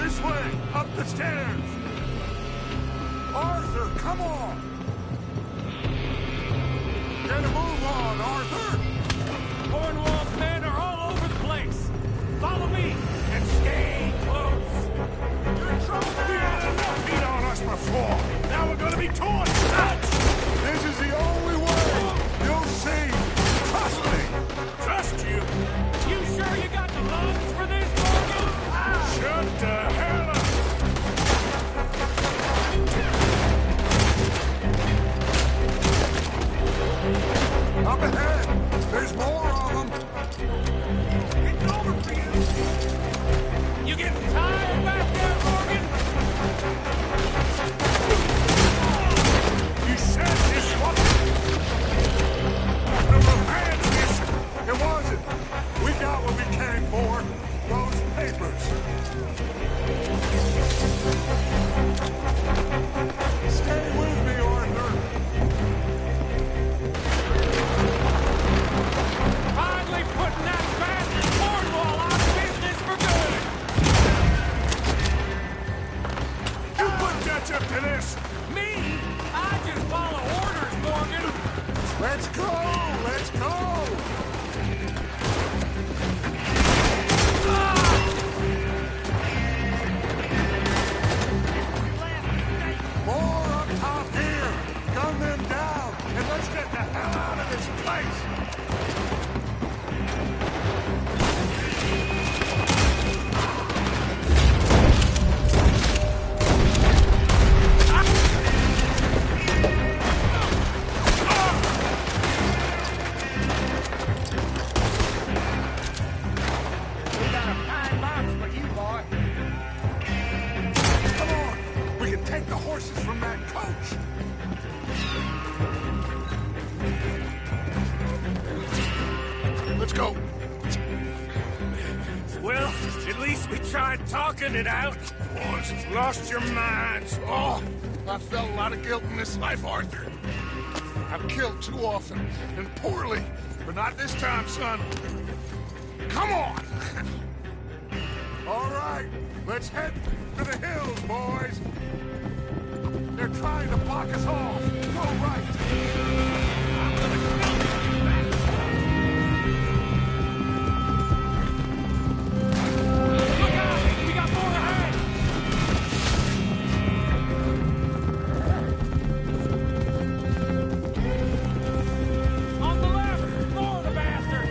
This way! Up the stairs! Arthur, come on! Get a move on, Arthur! Cornwall's men are all over the place. Follow me and stay close. You're in trouble now! You had enough heat on us before! Now we're gonna be torn! This is the only way! You'll see! Trust me! Trust you? You sure you got the lungs for this, Morgan? Shut the hell up! Up ahead! There's more of them! It's over for you! You getting tired back there, Morgan? You said this wasn't a revenge mission! It wasn't! We got what we came for! Those papers! Stay with me, Arthur! Finally putting that bastard Cornwall out of business for good! You put Dutch up to this! Me? I just follow orders, Morgan! Let's go! Let's go! More up top here! Gun them down! And let's get the hell out of this place! We got a pine box for you, boy. Come on! We can take the horses from that coach! Let's go! Well, at least we tried talking it out. Boys, you've lost your minds. Oh, I felt a lot of guilt in this life, Arthur. I've killed too often, and poorly. But not this time, son. Come on! All right, let's head to the hills, boys. They're trying to block us off. Go right. Look out! We got more ahead! On the left! More of the bastard!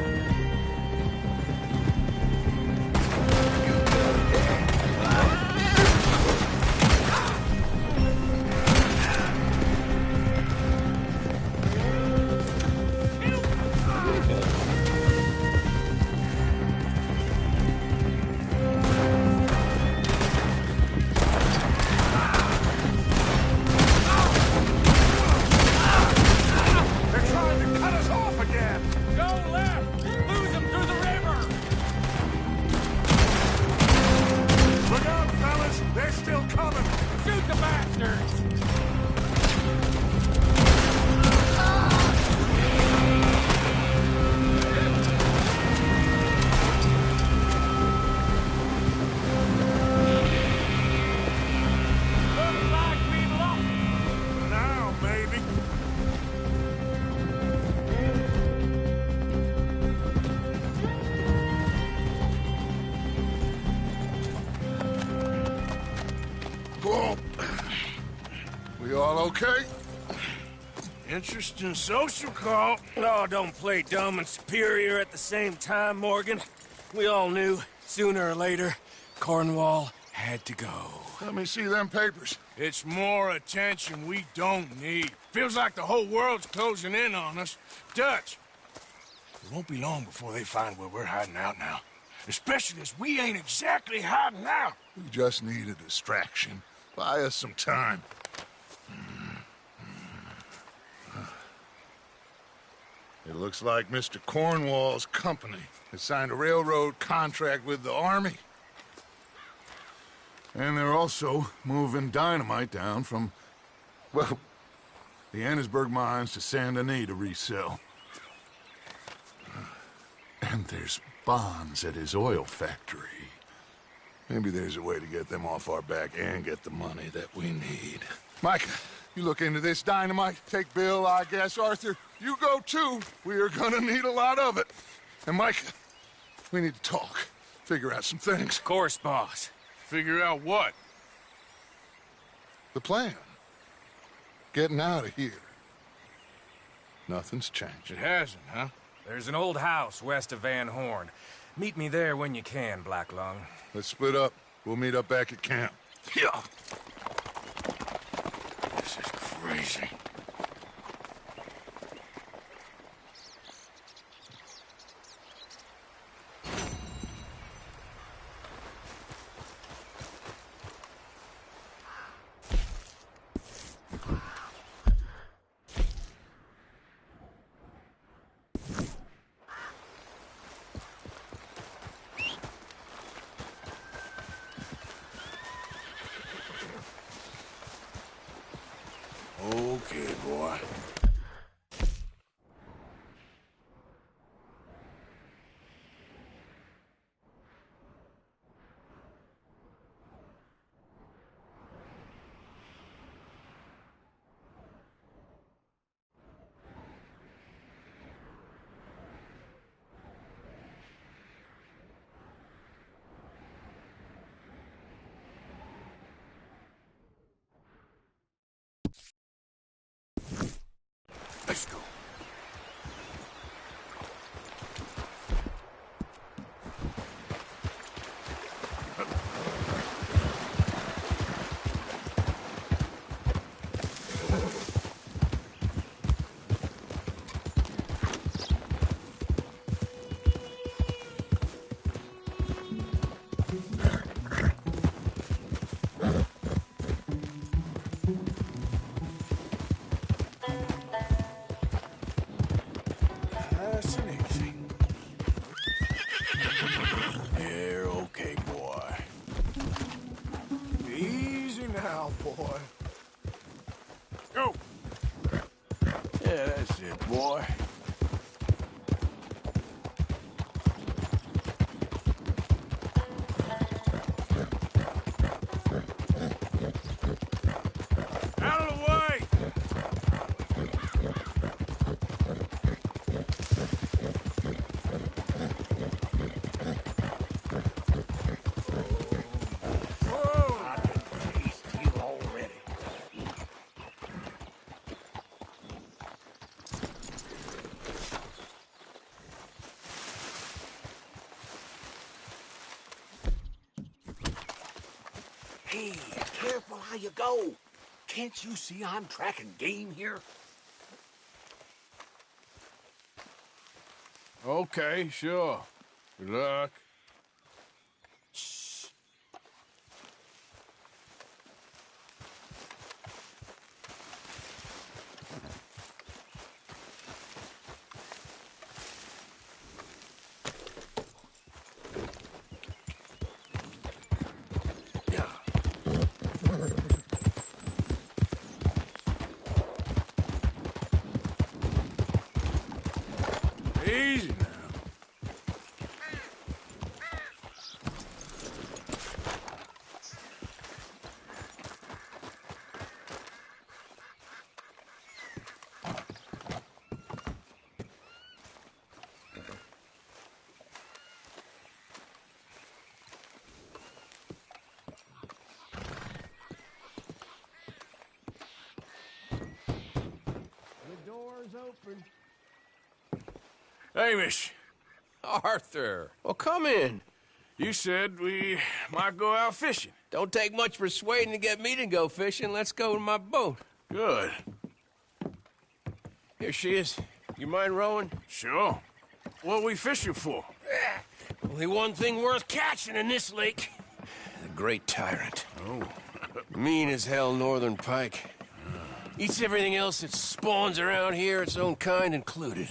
They're trying to cut us off again. Go left! Lose them through the river! Look out, fellas. They're still coming. Shoot the bastards! Looks like we've lost. Now, maybe. Whoa. We all okay? Interesting social call. Oh, don't play dumb and superior at the same time, Morgan. We all knew, sooner or later, Cornwall had to go. Let me see them papers. It's more attention we don't need. Feels like the whole world's closing in on us. Dutch, it won't be long before they find where we're hiding out now. Especially as we ain't exactly hiding out. We just need a distraction. Buy us some time. It looks like Mr. Cornwall's company has signed a railroad contract with the Army. And they're also moving dynamite down from, well, the Annesburg mines to Saint Denis to resell. And there's bonds at his oil factory. Maybe there's a way to get them off our back and get the money that we need. Mike, you look into this dynamite. Take Bill, I guess. Arthur, you go too. We are gonna need a lot of it. And Mike, we need to talk. Figure out some things. Of course, boss. Figure out what? The plan. Getting out of here. Nothing's changed. It hasn't, huh? There's an old house west of Van Horn. Meet me there when you can, Black Lung. Let's split up. We'll meet up back at camp. Yeah. This is crazy. Okay, boy. Let's go. Nice and easy. There, okay, boy. Easy now, boy. Go. Yeah, that's it, boy. Out of the way! Hey, careful how you go. Can't you see I'm tracking game here? Okay, sure. Good luck. Easy now. The door's open. Hamish, Arthur, well, come in. you said we might go out fishing. Don't take much persuading to get me to go fishing. Let's go to my boat. Good. Here she is. You mind rowing? Sure. What are we fishing for? Only one thing worth catching in this lake. The great tyrant. Oh. Mean as hell northern pike. Eats everything else that spawns around here, its own kind included.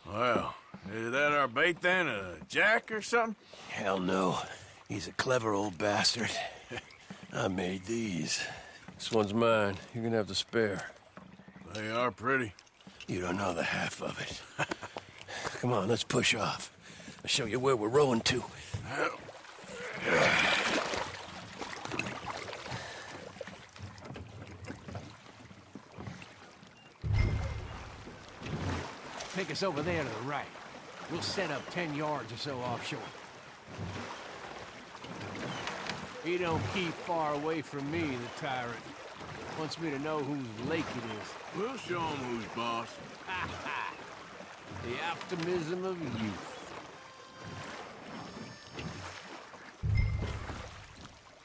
Well, is that our bait then? A jack or something? Hell no. He's a clever old bastard. I made these. This one's mine. You're gonna have to spare. They are pretty. You don't know the half of it. Come on, let's push off. I'll show you where we're rowing to. us over there to the right. We'll set up 10 yards or so offshore. He don't keep far away from me, the tyrant. Wants me to know whose lake it is. We'll show him who's boss. Ha ha! The optimism of youth.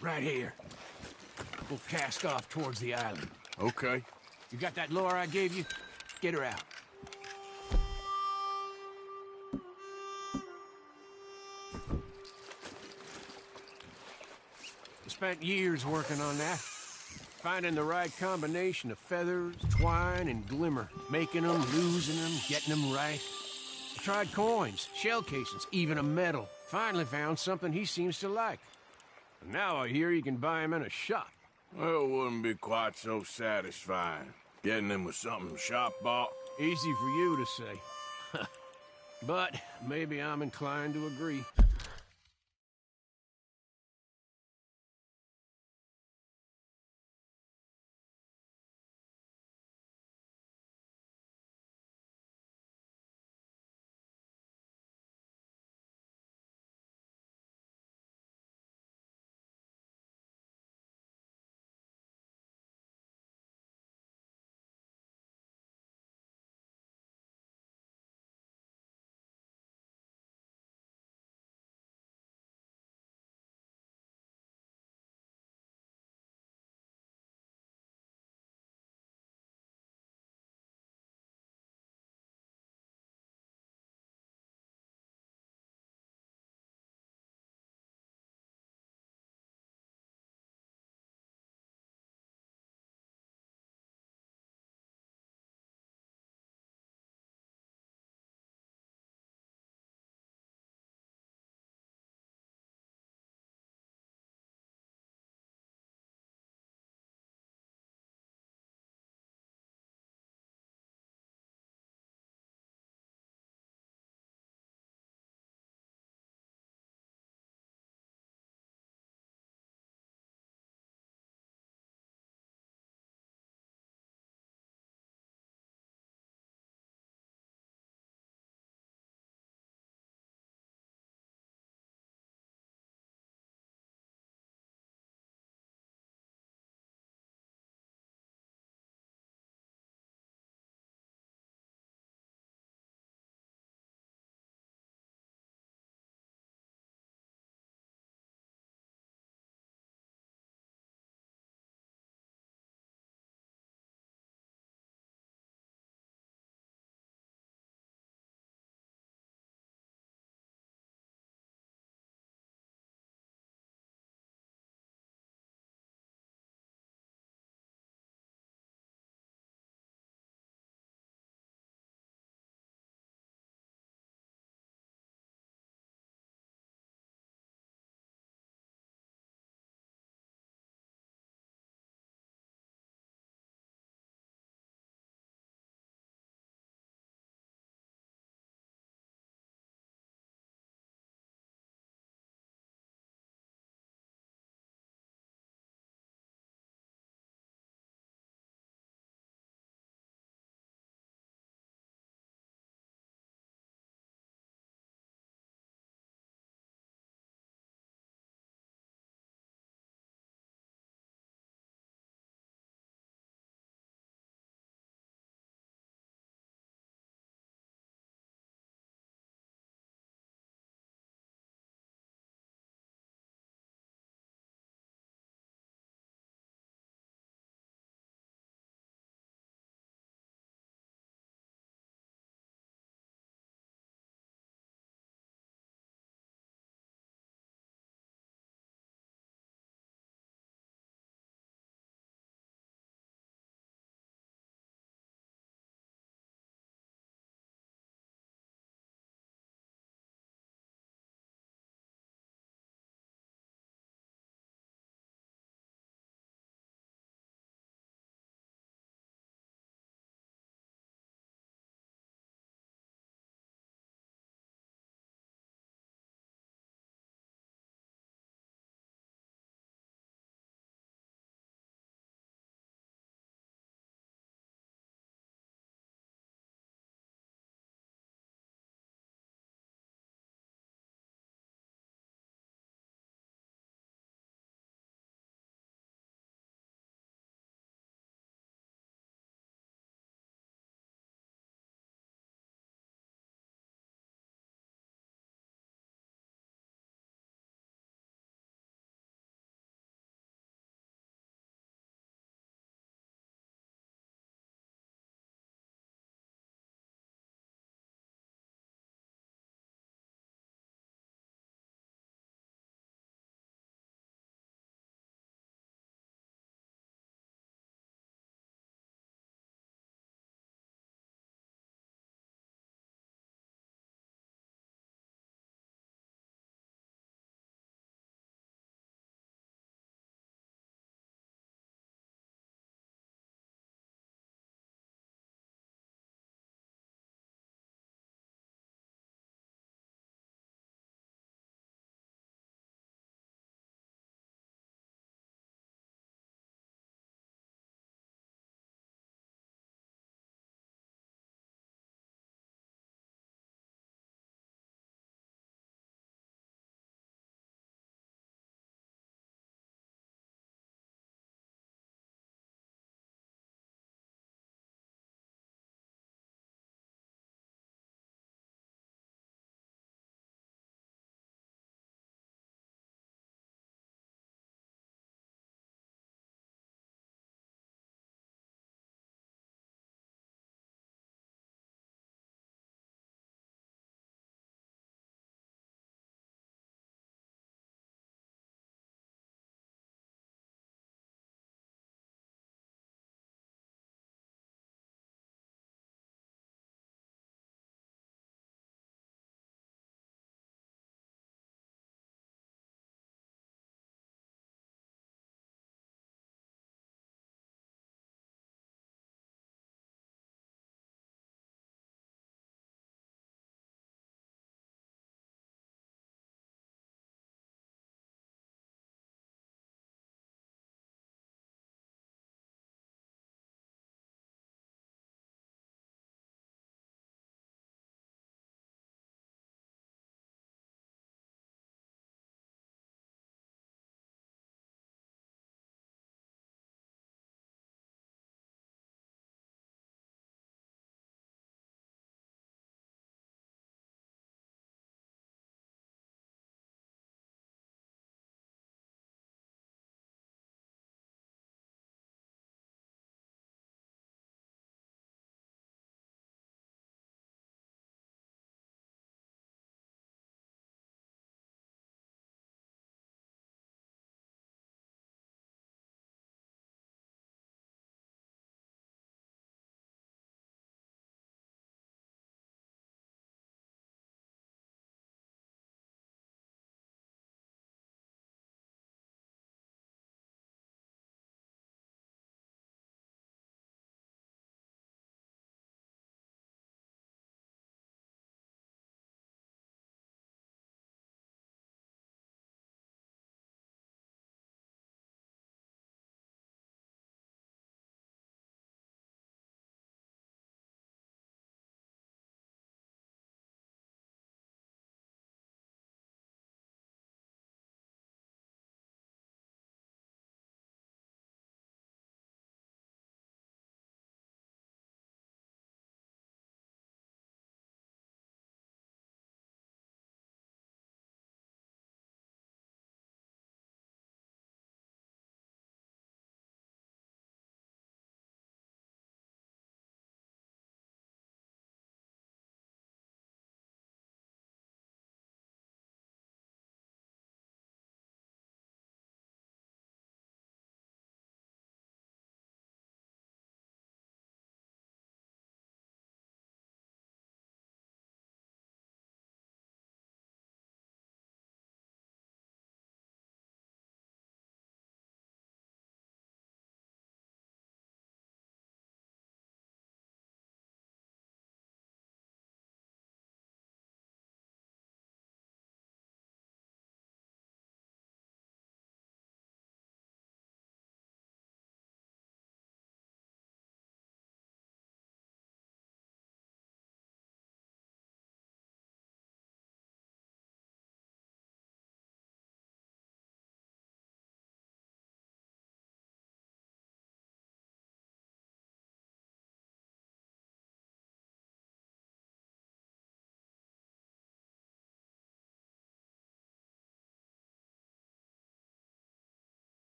Right here. We'll cast off towards the island. Okay. You got that lure I gave you? Get her out. I spent years working on that. Finding the right combination of feathers, twine, and glimmer. Making them, losing them, getting them right. I tried coins, shell casings, even a medal. Finally found something he seems to like. And now I hear you can buy him in a shop. Well, it wouldn't be quite so satisfying. Getting him with something shop bought. Easy for you to say. But maybe I'm inclined to agree.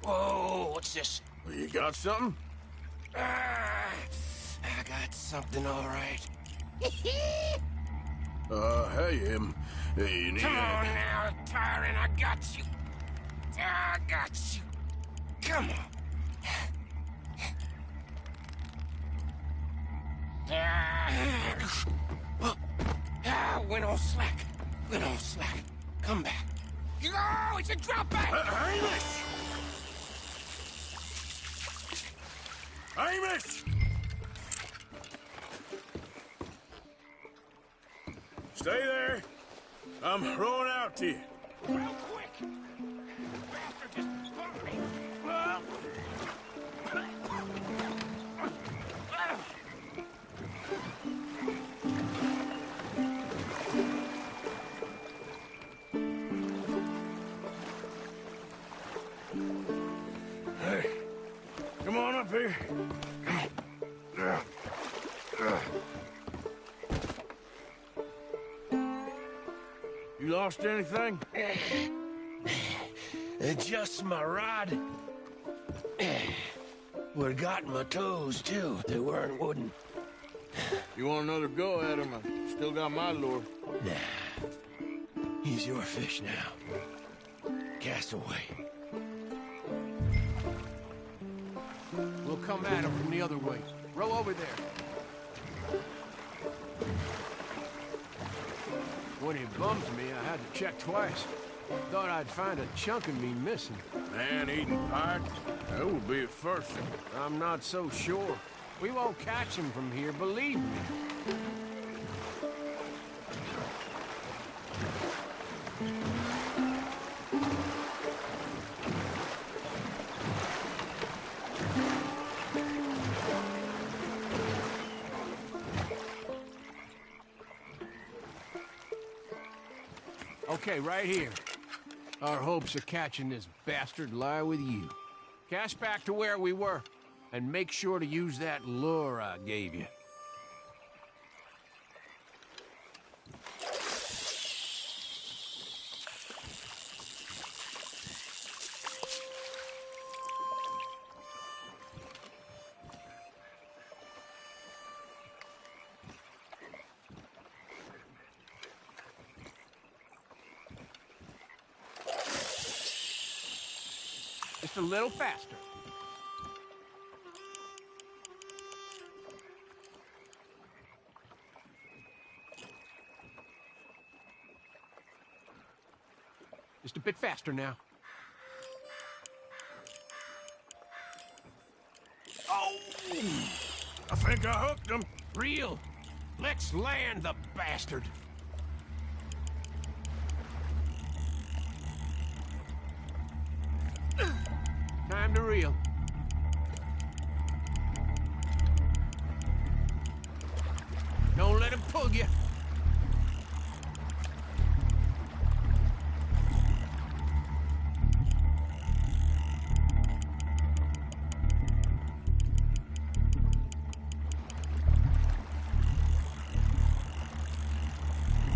Whoa, what's this? You got something? Ah, I got something, all right. Hey, you need Come on now, Tyron, I got you. I got you. Come on. Went on slack. Went on slack. Come back. Oh, it's a drop back. Hamish! Hamish! Stay there. I'm throwing out to you. Real quick. Bastard just bumped me. Well. Hey, come on up here. You lost anything? Just my rod. Would've gotten my toes, too. They weren't wooden. You want another go at him? I still got my lure. Nah. He's your fish now. Cast away. We'll come at him from the other way. Row over there. When he bumped me, I had to check twice. Thought I'd find a chunk of me missing. Man-eating pirate? That would be a first. I'm not so sure. We won't catch him from here, believe me. Okay, right here. Our hopes of catching this bastard lie with you. Cast back to where we were, and make sure to use that lure I gave you. Just a little faster. Just a bit faster now. Oh! I think I hooked him. Reel. Let's land the bastard. Time to reel. Don't let him pull you.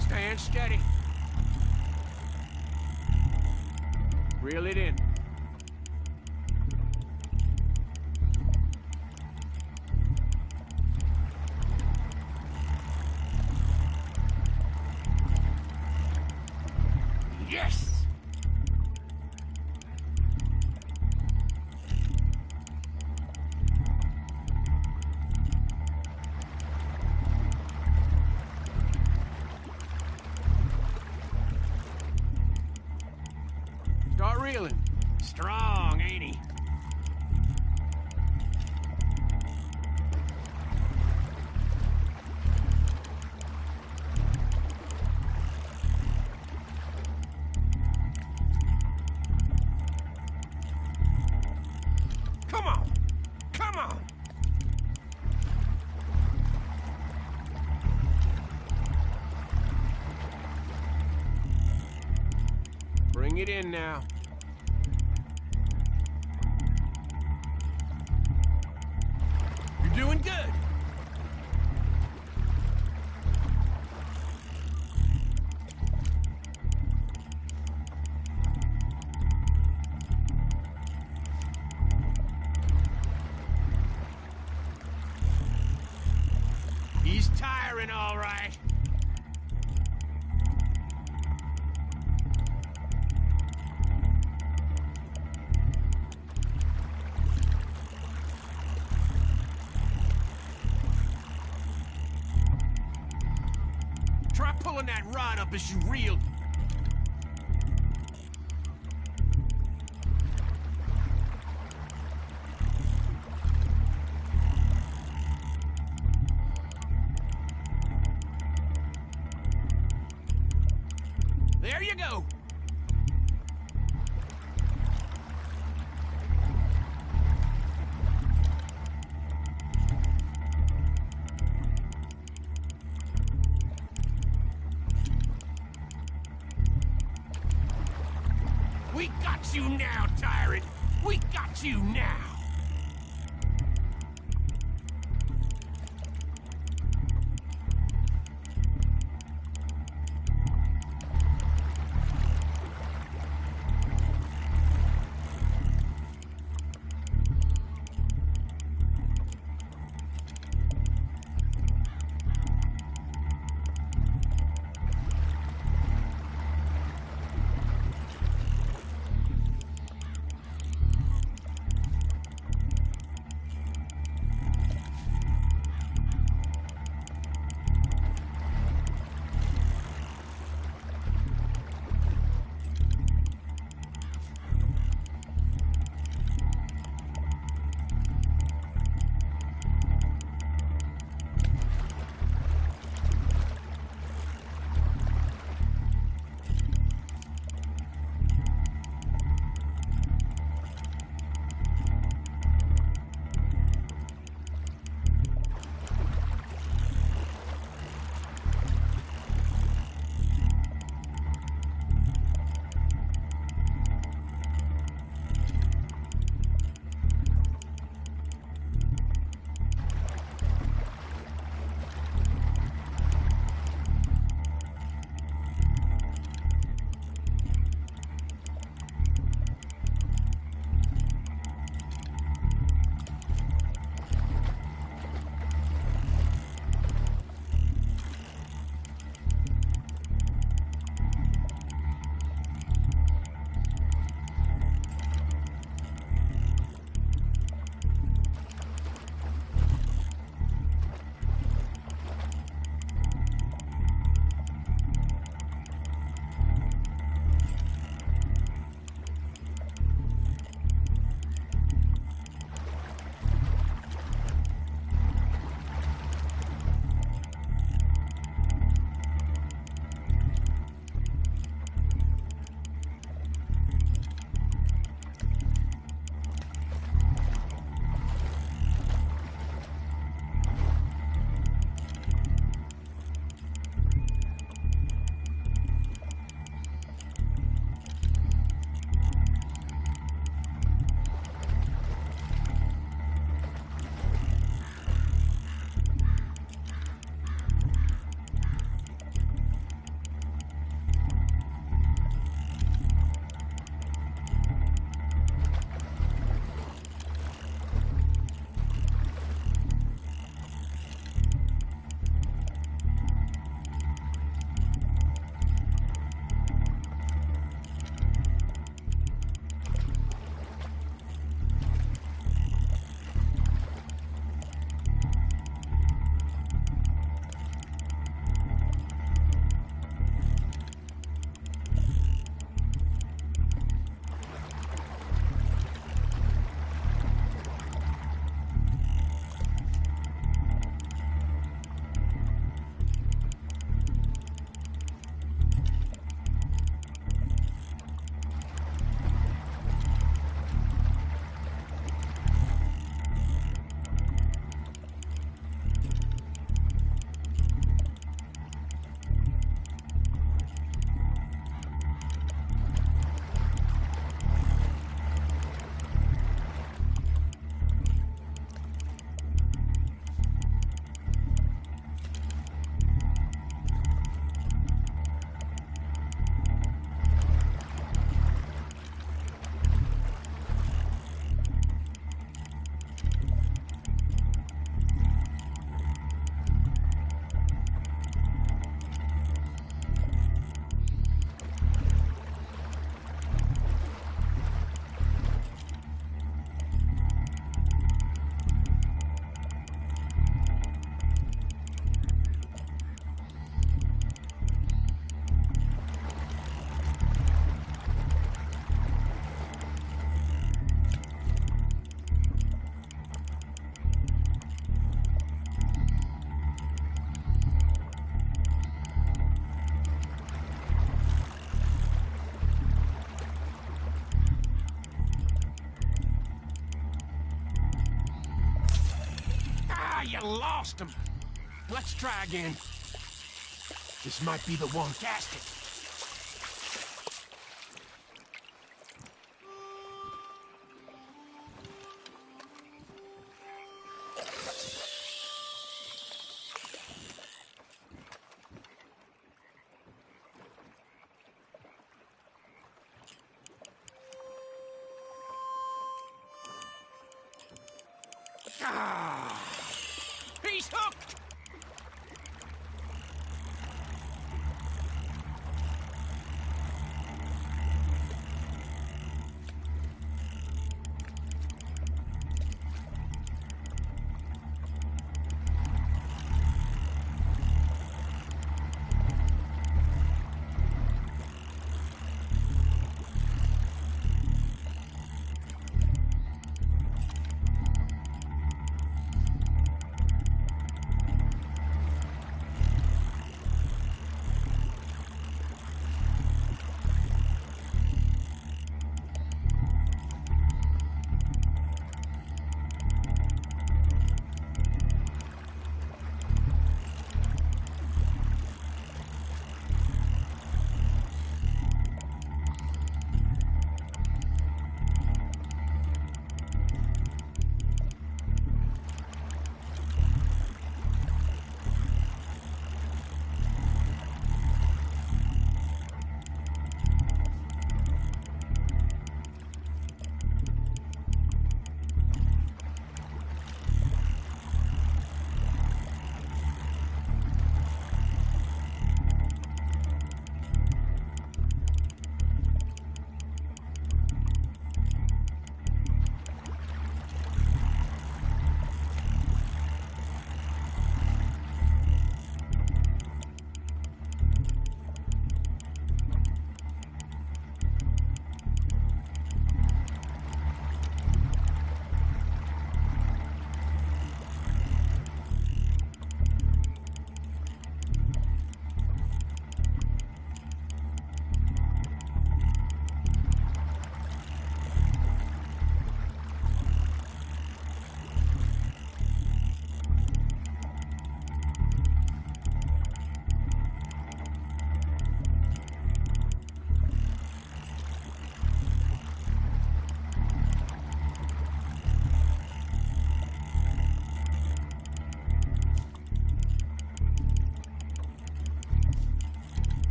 Stand steady. Reel it in. Yes! Start reeling. Strong, ain't he? Come on! Come on! Bring it in now. You're doing good. He's tiring, all right. Try pulling that rod up as you reel. There you go. We got you now, tyrant. We got you now. You lost him. Let's try again. This might be the one. Cast it. Ah, he's hooked!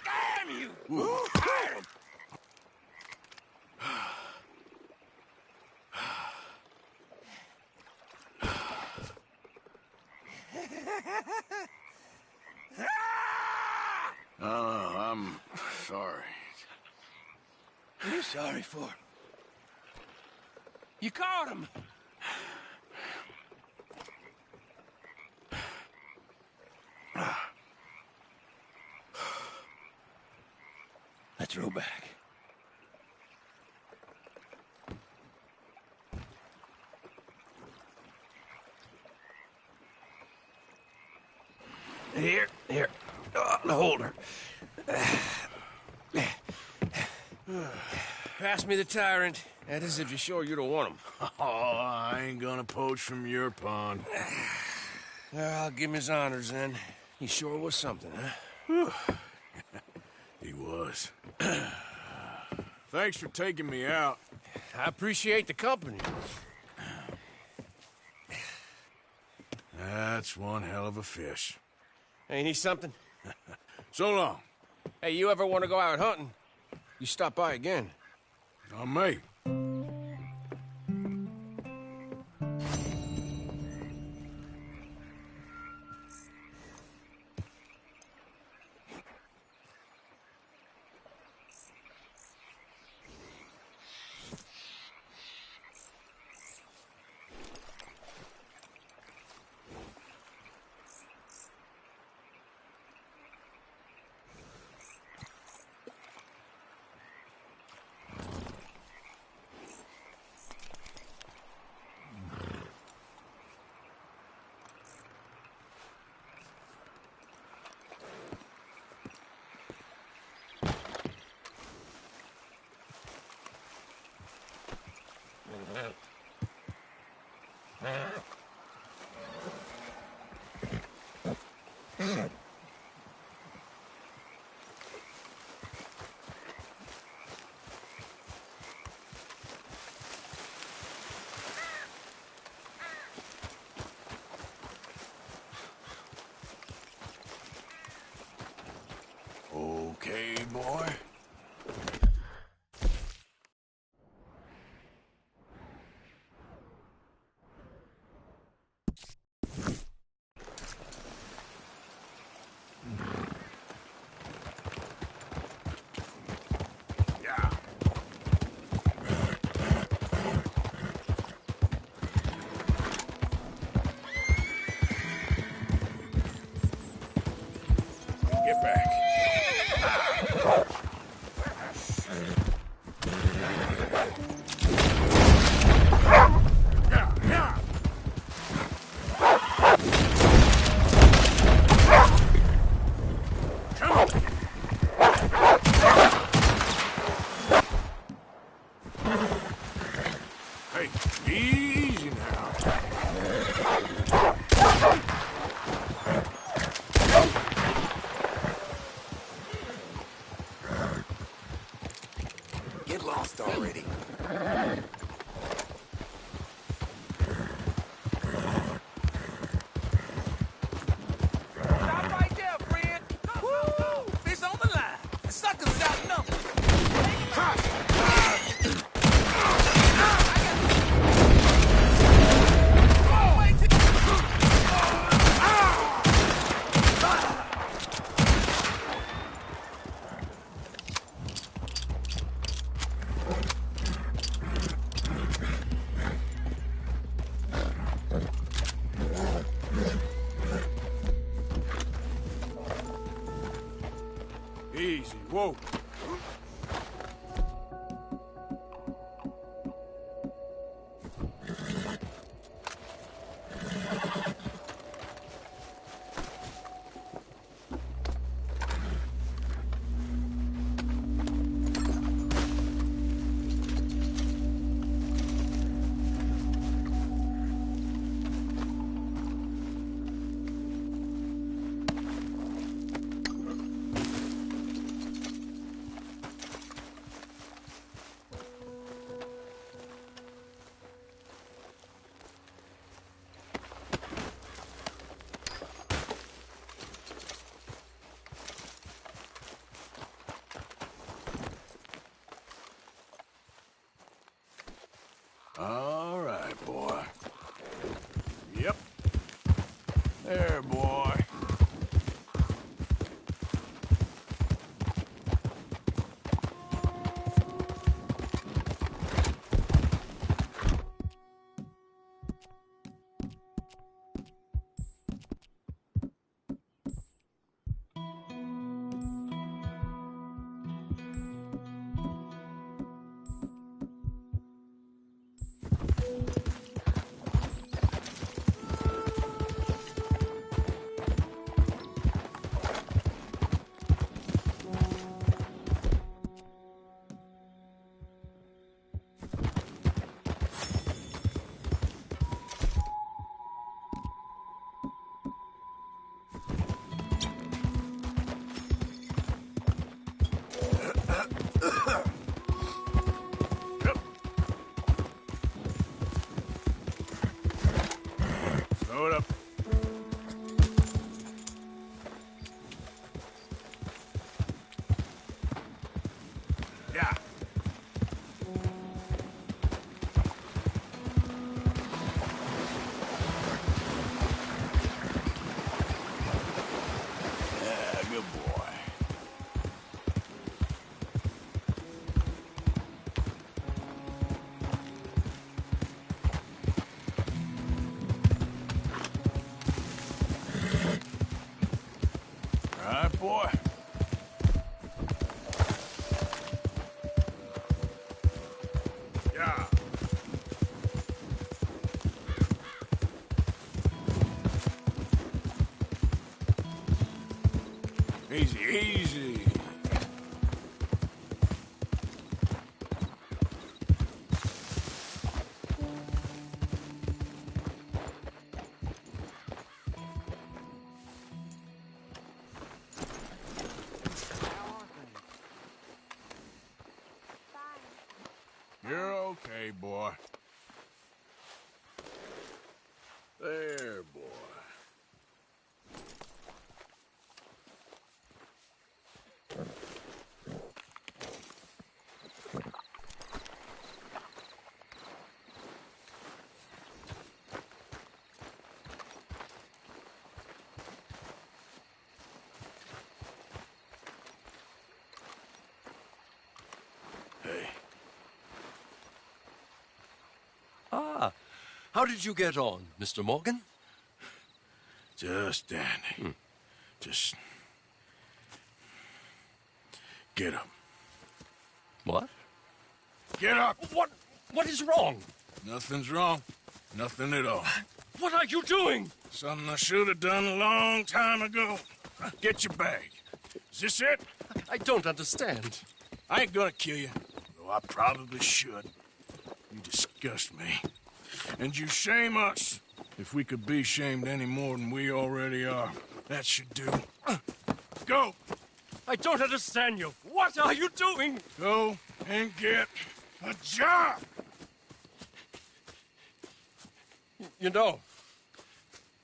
Damn you! I'm sorry. What are you sorry for? You caught him. Let's row back. Here. Hold her. Pass me the tyrant. That is if you're sure you don't want him. Oh, I ain't gonna poach from your pond. Well, I'll give him his honors then. He sure was something, huh? He was. Thanks for taking me out. I appreciate the company. That's one hell of a fish. Ain't he something? So long. Hey, you ever want to go out hunting? You stop by again. On me. Okay, boy. Yeah. Get back. Hey, easy now. Get lost already. Stop right there, friend. Woo! Fish on the line. The suckers is outnumbered. Easy. Whoa. it, boy. Yep. There, boy. Throw it up. Yeah. Yeah, good boy. All right, boy. Yeah. Easy, easy. You're okay, boy. There, boy. Hey. Ah, how did you get on, Mr. Morgan? Just dandy. Just get up. What? Get up! What is wrong? Nothing's wrong. Nothing at all. What are you doing? Something I should have done a long time ago. Get your bag. Is this it? I don't understand. I ain't gonna kill you, though I probably should. You disgust me. And you shame us. If we could be shamed any more than we already are, that should do. Go! I don't understand you. What are you doing? Go and get a job! You know,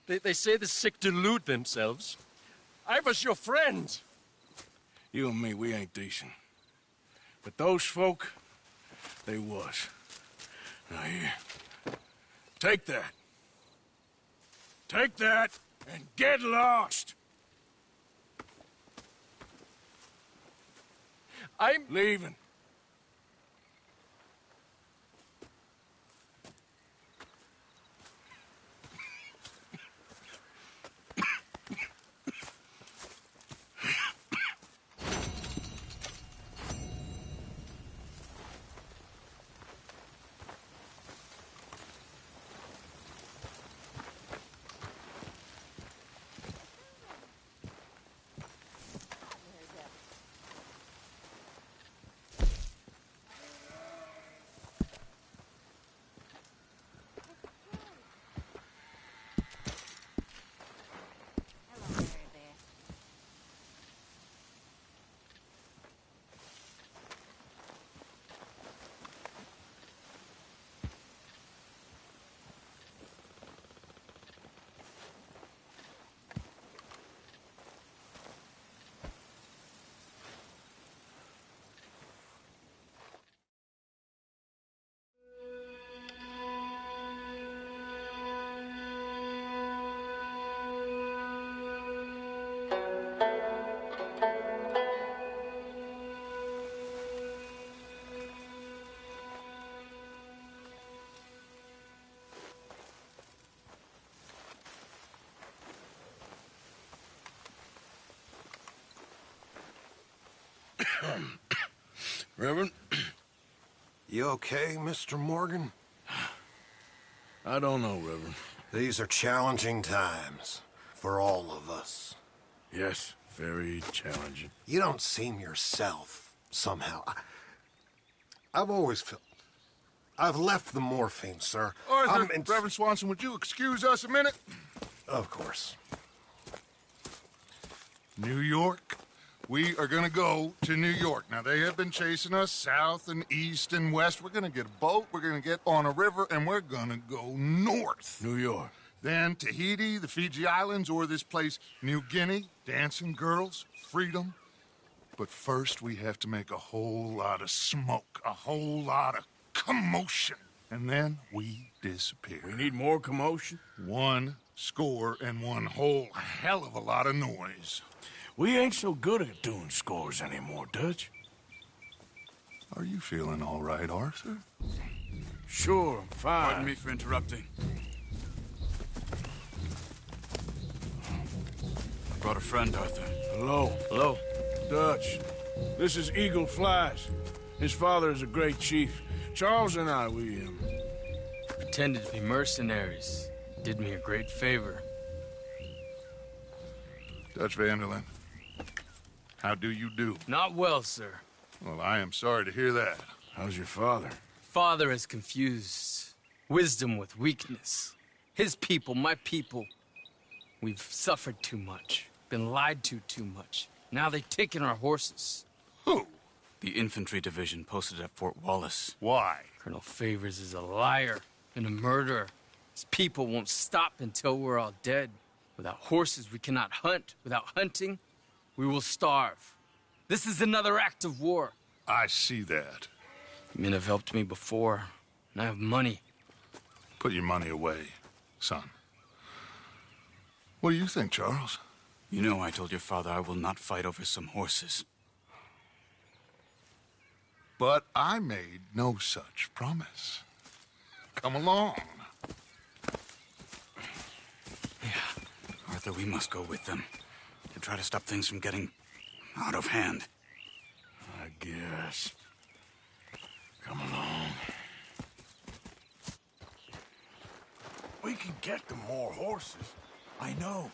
they say the sick delude themselves. I was your friend. You and me, we ain't decent. But those folk, they was. Now here, take that. Take that and get lost! I'm Leaving. Reverend? You okay, Mr. Morgan? I don't know, Reverend. These are challenging times for all of us. Yes, very challenging. You don't seem yourself, somehow. I've always felt... I've left the morphine, sir. Arthur, Reverend Swanson, would you excuse us a minute? Of course. New York. We are gonna go to New York. Now, they have been chasing us south and east and west. We're gonna get a boat, we're gonna get on a river, and we're gonna go north. New York. Then Tahiti, the Fiji Islands, or this place, New Guinea, dancing girls, freedom. But first, we have to make a whole lot of smoke, a whole lot of commotion. And then we disappear. We need more commotion? One score and one whole hell of a lot of noise. We ain't so good at doing scores anymore, Dutch. Are you feeling all right, Arthur? Sure, I'm fine. Pardon me for interrupting. I brought a friend, Arthur. Hello. Hello. Dutch. This is Eagle Flies. His father is a great chief. Charles and I, we Pretended to be mercenaries. Did me a great favor. Dutch Vanderlyn, how do you do? Not well, sir. Well, I am sorry to hear that. How's your father? Father has confused wisdom with weakness. His people, my people. We've suffered too much. Been lied to too much. Now they've taken our horses. Who? The infantry division posted at Fort Wallace. Why? Colonel Favors is a liar and a murderer. His people won't stop until we're all dead. Without horses, we cannot hunt. Without hunting, we will starve. This is another act of war. I see that. Men have helped me before, and I have money. Put your money away, son. What do you think, Charles? You know I told your father I will not fight over some horses. But I made no such promise. Come along. Yeah. Arthur, we must go with them to try to stop things from getting out of hand. I guess. Come along. We can get them more horses. I know.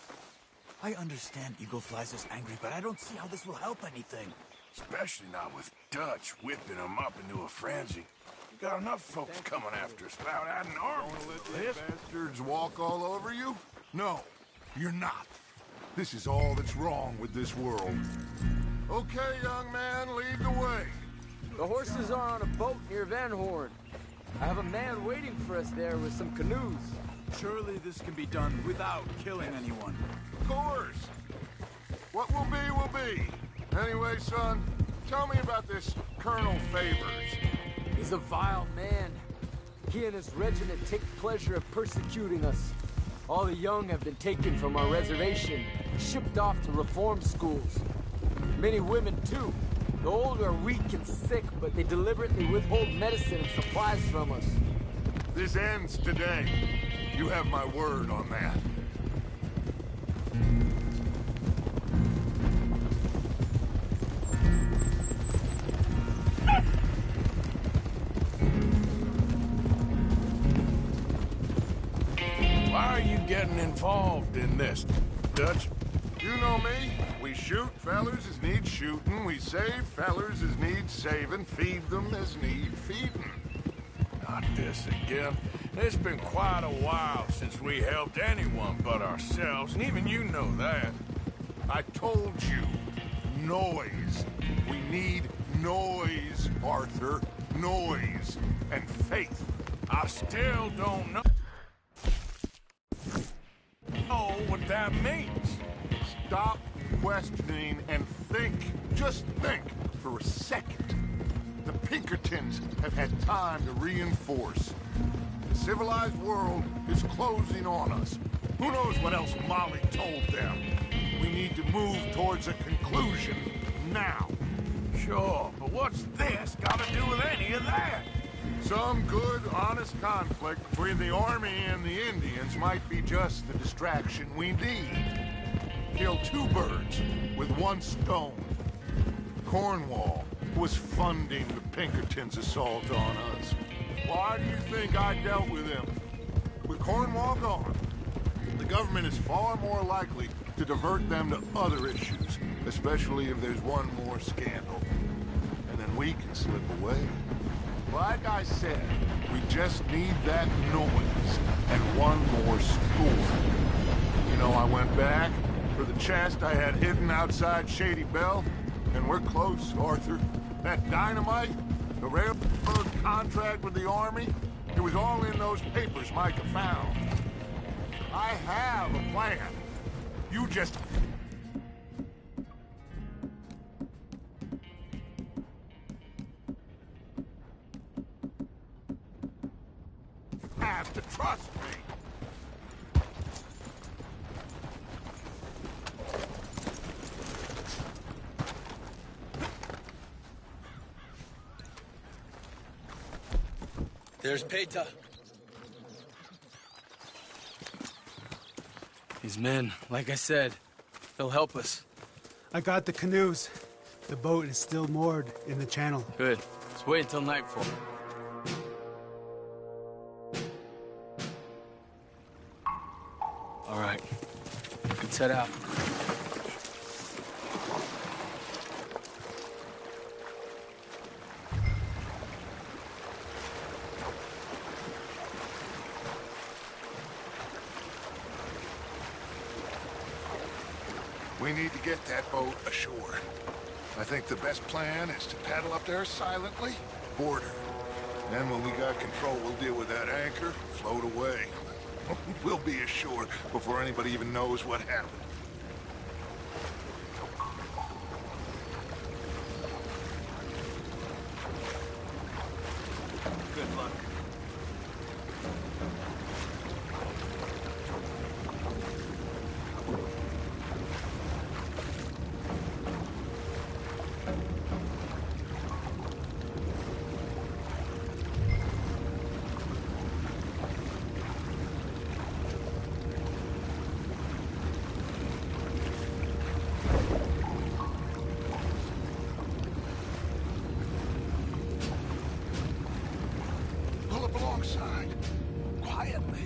I understand Eagle Flies is angry, but I don't see how this will help anything. Especially not with Dutch whipping them up into a frenzy. We got enough folks coming after us without adding arms to this. Bastards walk all over you? No, you're not. This is all that's wrong with this world. Okay, young man, lead the way. The horses are on a boat near Van Horn. I have a man waiting for us there with some canoes. Surely this can be done without killing anyone. Of course. What will be. Anyway, son, tell me about this Colonel Favors. He's a vile man. He and his regiment take pleasure of persecuting us. All the young have been taken from our reservation, shipped off to reform schools. Many women, too. The old are weak and sick, but they deliberately withhold medicine and supplies from us. This ends today. You have my word on that. Why are you getting involved in this, Dutch? You know me. We shoot fellers as need shooting. We save fellers as need saving. Feed them as need feeding. Not this again. It's been quite a while since we helped anyone but ourselves, and even you know that. I told you. Noise. We need noise, Arthur. Noise and faith. I still don't know what that means. Stop questioning and think. Just think for a second. The Pinkertons have had time to reinforce. The civilized world is closing on us. Who knows what else Molly told them? We need to move towards a conclusion now. Sure, but what's this got to do with any of that? Some good, honest conflict between the army and the Indians might be just the distraction we need. Kill two birds with one stone. Cornwall was funding the Pinkertons' assault on us. Why do you think I dealt with him? With Cornwall gone, the government is far more likely to divert them to other issues, especially if there's one more scandal. And then we can slip away. Like I said, we just need that noise and one more score. You know, I went back for the chest I had hidden outside Shady Belle, and we're close, Arthur. That dynamite, the railroad contract with the Army, it was all in those papers Micah found. I have a plan. You just... have to trust me. There's Peta. These men, like I said, they'll help us. I got the canoes. The boat is still moored in the channel. Good. Let's wait until nightfall. All right. Let's head out. We need to get that boat ashore. I think the best plan is to paddle up there silently, board her. Then when we got control, we'll deal with that anchor, float away. We'll be ashore before anybody even knows what happened. Good luck. Pull up alongside. Quietly.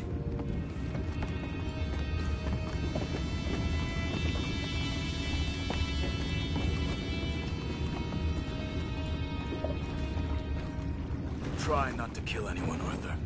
Try not to kill anyone, Arthur.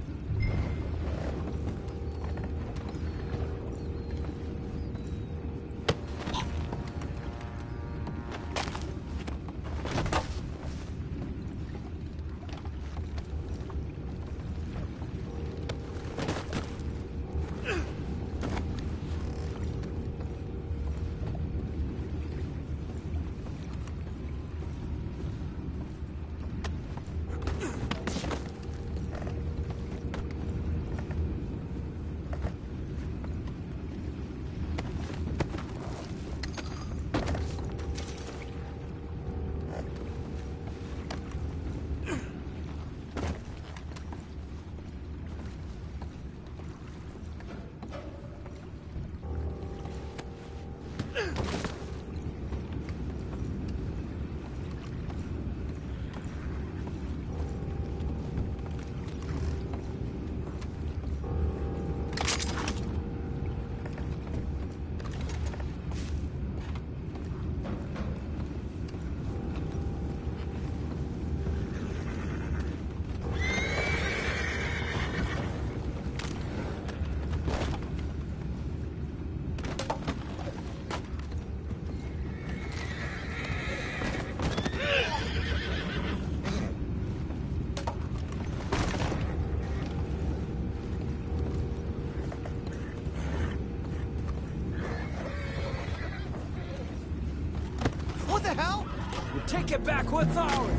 What the hell? We'll take it back what's ours.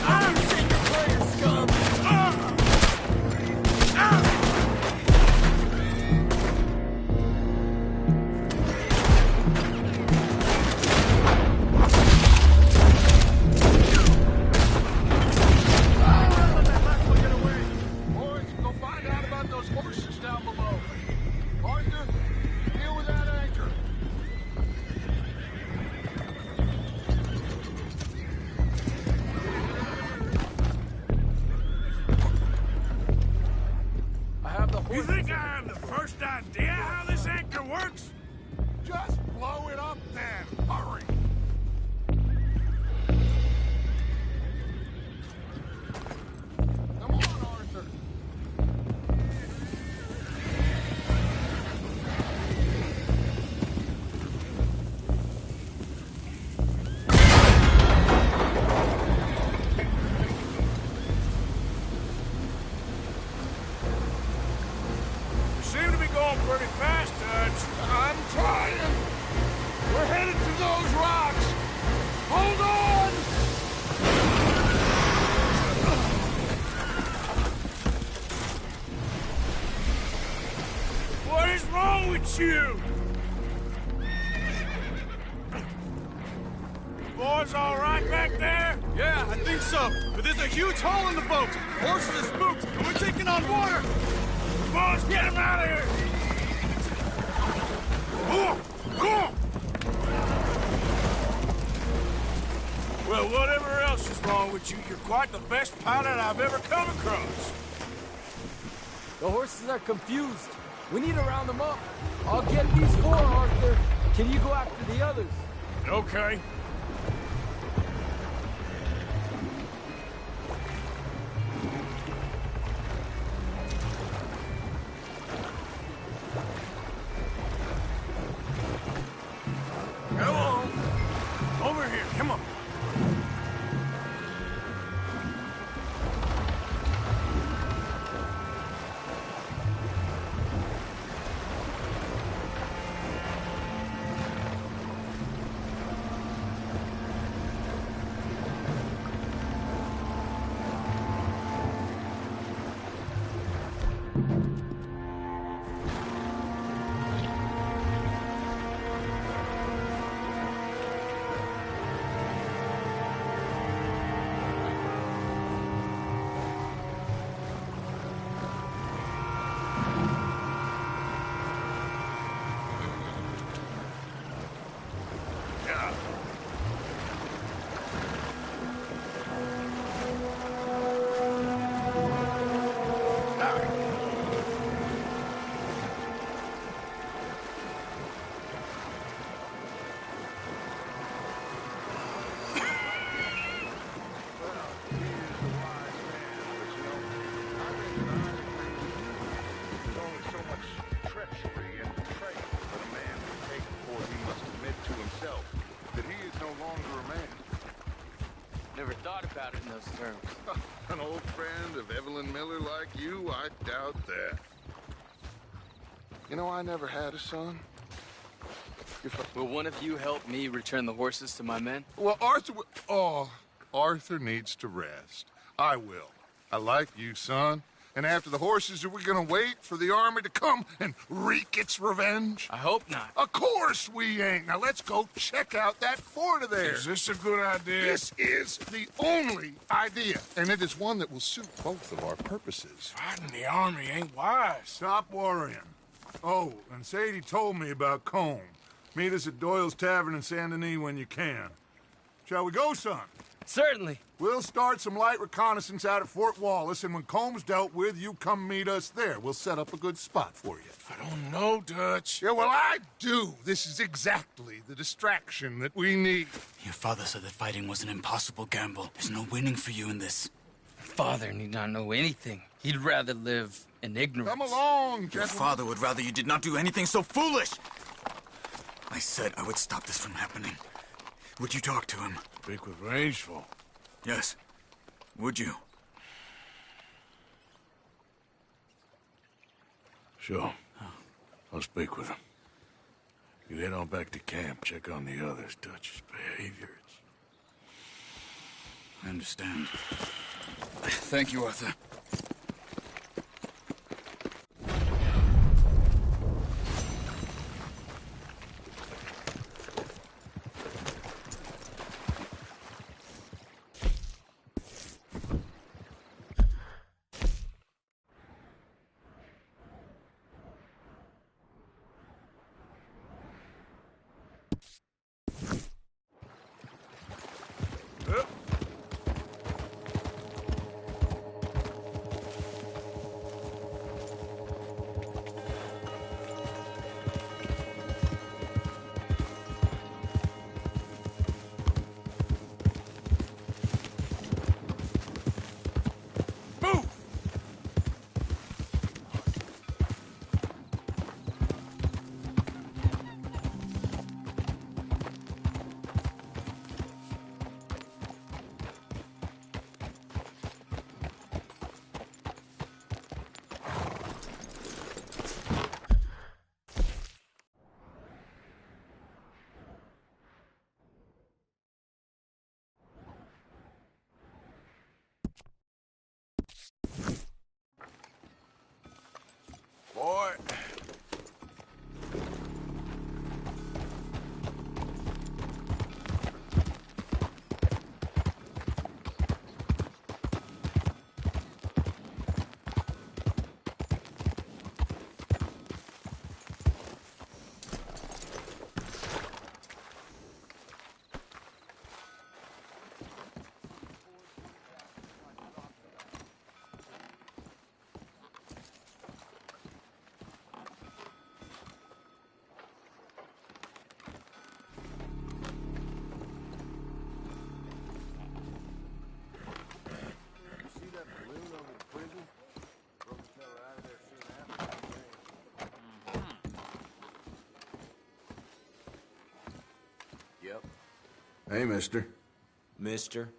I'm taking player, scum! Boys, go find out about those horses down below. Arthur, deal with that anchor. You think I have the first idea how this anchor works? Just blow it up then. Hurry. Come on, Arthur. You seem to be going pretty fast, Dutch. I'm trying. We're headed to those rocks. Hold on! What is wrong with you? Boys all right back there? Yeah, I think so. But there's a huge hole in the boat. Horses are spooked, and we're taking on water. Boys, get him out of here! Well, whatever else is wrong with you, you're quite the best pilot I've ever come across. The horses are confused. We need to round them up. I'll get these 4, Arthur. Can you go after the others? Okay. Come on. Over here, come on. Never thought about it in those terms. An old friend of Evelyn Miller like you? I doubt that. You know, I never had a son. Will one of you help me return the horses to my men? Well, Arthur... Oh, Arthur needs to rest. I will. I like you, son. And after the horses, are we gonna wait for the army to come and wreak its revenge? I hope not. Of course we ain't. Now let's go check out that fort of theirs. Is this a good idea? This is the only idea, and it is one that will suit both of our purposes. Fighting the army ain't wise. Stop worrying. Oh, and Sadie told me about Combe. Meet us at Doyle's Tavern in Saint Denis when you can. Shall we go, son? Certainly. We'll start some light reconnaissance out at Fort Wallace, and when Comb's dealt with, you come meet us there. We'll set up a good spot for you. I don't know, Dutch. Yeah, well, I do. This is exactly the distraction that we need. Your father said that fighting was an impossible gamble. There's no winning for you in this. Father need not know anything. He'd rather live in ignorance. Come along, Your gentlemen. father would rather you did not do anything so foolish. I said I would stop this from happening. Would you talk to him? Speak with Rangeful. Yes. Would you? Sure. I'll speak with him. You head on back to camp. Check on the others. Dutch's behavior. I understand. Thank you, Arthur. Hey, mister. Mister?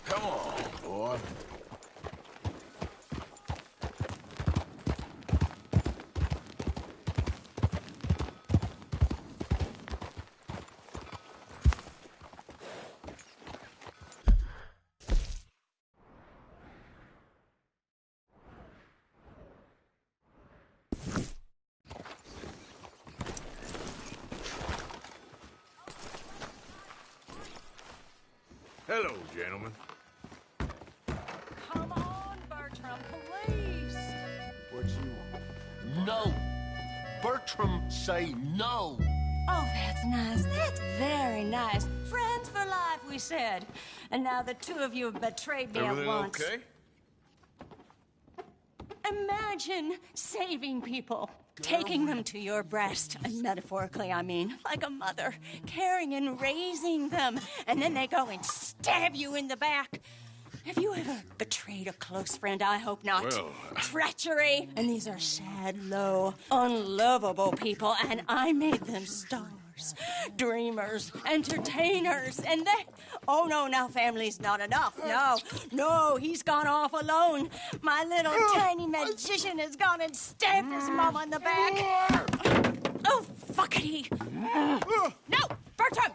Come on, boy. Hello, gentlemen. Come on, Bertram, please. What you want? No! Bertram, say no! Oh, that's nice. That's very nice. Friends for life, we said. And now the two of you have betrayed me Everything at once. okay? Imagine saving people. Taking them to your breast, and metaphorically, I mean, like a mother, caring and raising them, and then they go and stab you in the back. Have you ever betrayed a close friend? I hope not. Well, Treachery. And these are sad, low, unlovable people, and I made them stars, dreamers, entertainers, and they... Oh, no, now family's not enough. No, he's gone off alone. My little tiny magician has gone and stabbed his mama in the back. Oh, fuckity. No, Bertram!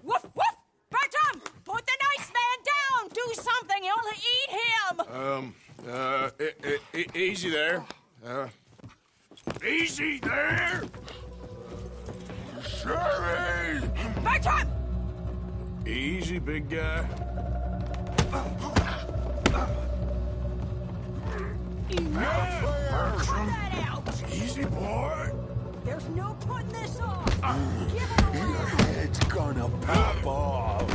Woof, woof! Bertram, put the nice man down! Do something, you'll eat him! Easy there. Easy there! Sherry! Bertram! Easy, big guy. Bertram. That out! Easy, boy. There's no putting this off! Give it away! Your head's gonna pop off.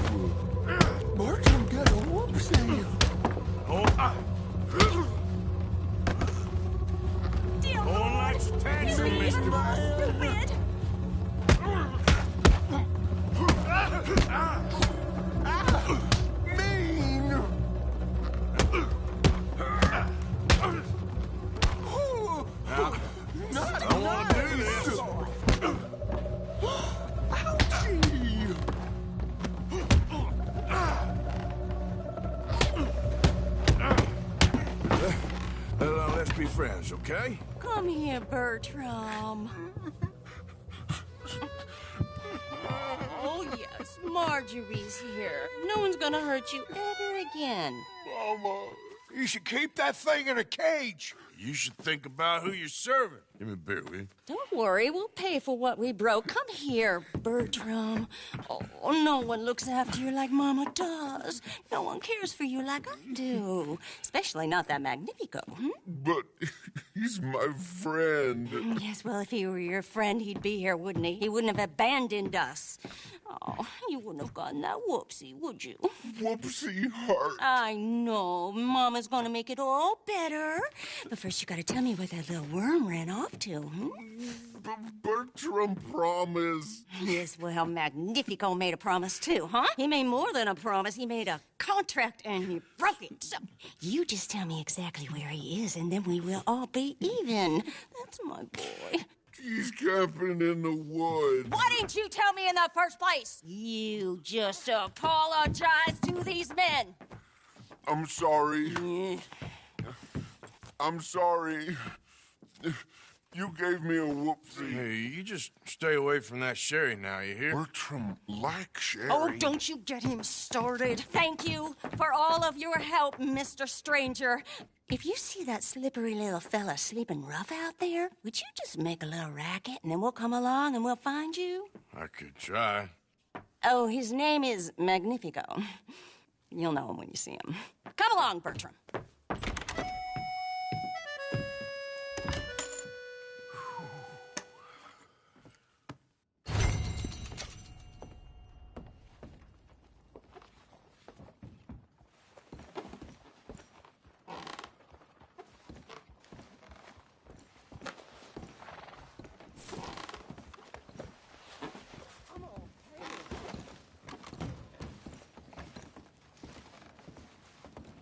Bertram, get a whoopsie. Deal Oh, let's dance, He's mister. even more stupid! Mean! I want to do this. Ouchie! Let's be friends, okay? Come here, Bertram. Oh, yes, Marjorie's here. No one's gonna hurt you ever again. Mama, you should keep that thing in a cage. You should think about who you're serving. Give me a beer, will you? Don't worry, we'll pay for what we broke. Come here, Bertram. Oh, no one looks after you like Mama does. No one cares for you like I do. Especially not that Magnifico, But he's my friend. Yes, well, if he were your friend, he'd be here, wouldn't he? He wouldn't have abandoned us. Oh, you wouldn't have gotten that whoopsie, would you? Whoopsie heart. I know. Mama's gonna make it all better. But first, you gotta tell me where that little worm ran off to, Bertram promised. Yes, well, Magnifico made a promise, too, huh? He made more than a promise. He made a contract, and he broke it. So, you just tell me exactly where he is, and then we will all be even. That's my boy. He's camping in the woods. Why didn't you tell me in the first place? You just apologize to these men. I'm sorry. I'm sorry. You gave me a whoopsie. Hey, you just stay away from that sherry now, you hear? Bertram like sherry. Oh, don't you get him started. Thank you for all of your help, Mr. Stranger. If you see that slippery little fella sleeping rough out there, would you just make a little racket and then we'll come along and we'll find you? I could try. Oh, his name is Magnifico. You'll know him when you see him. Come along, Bertram.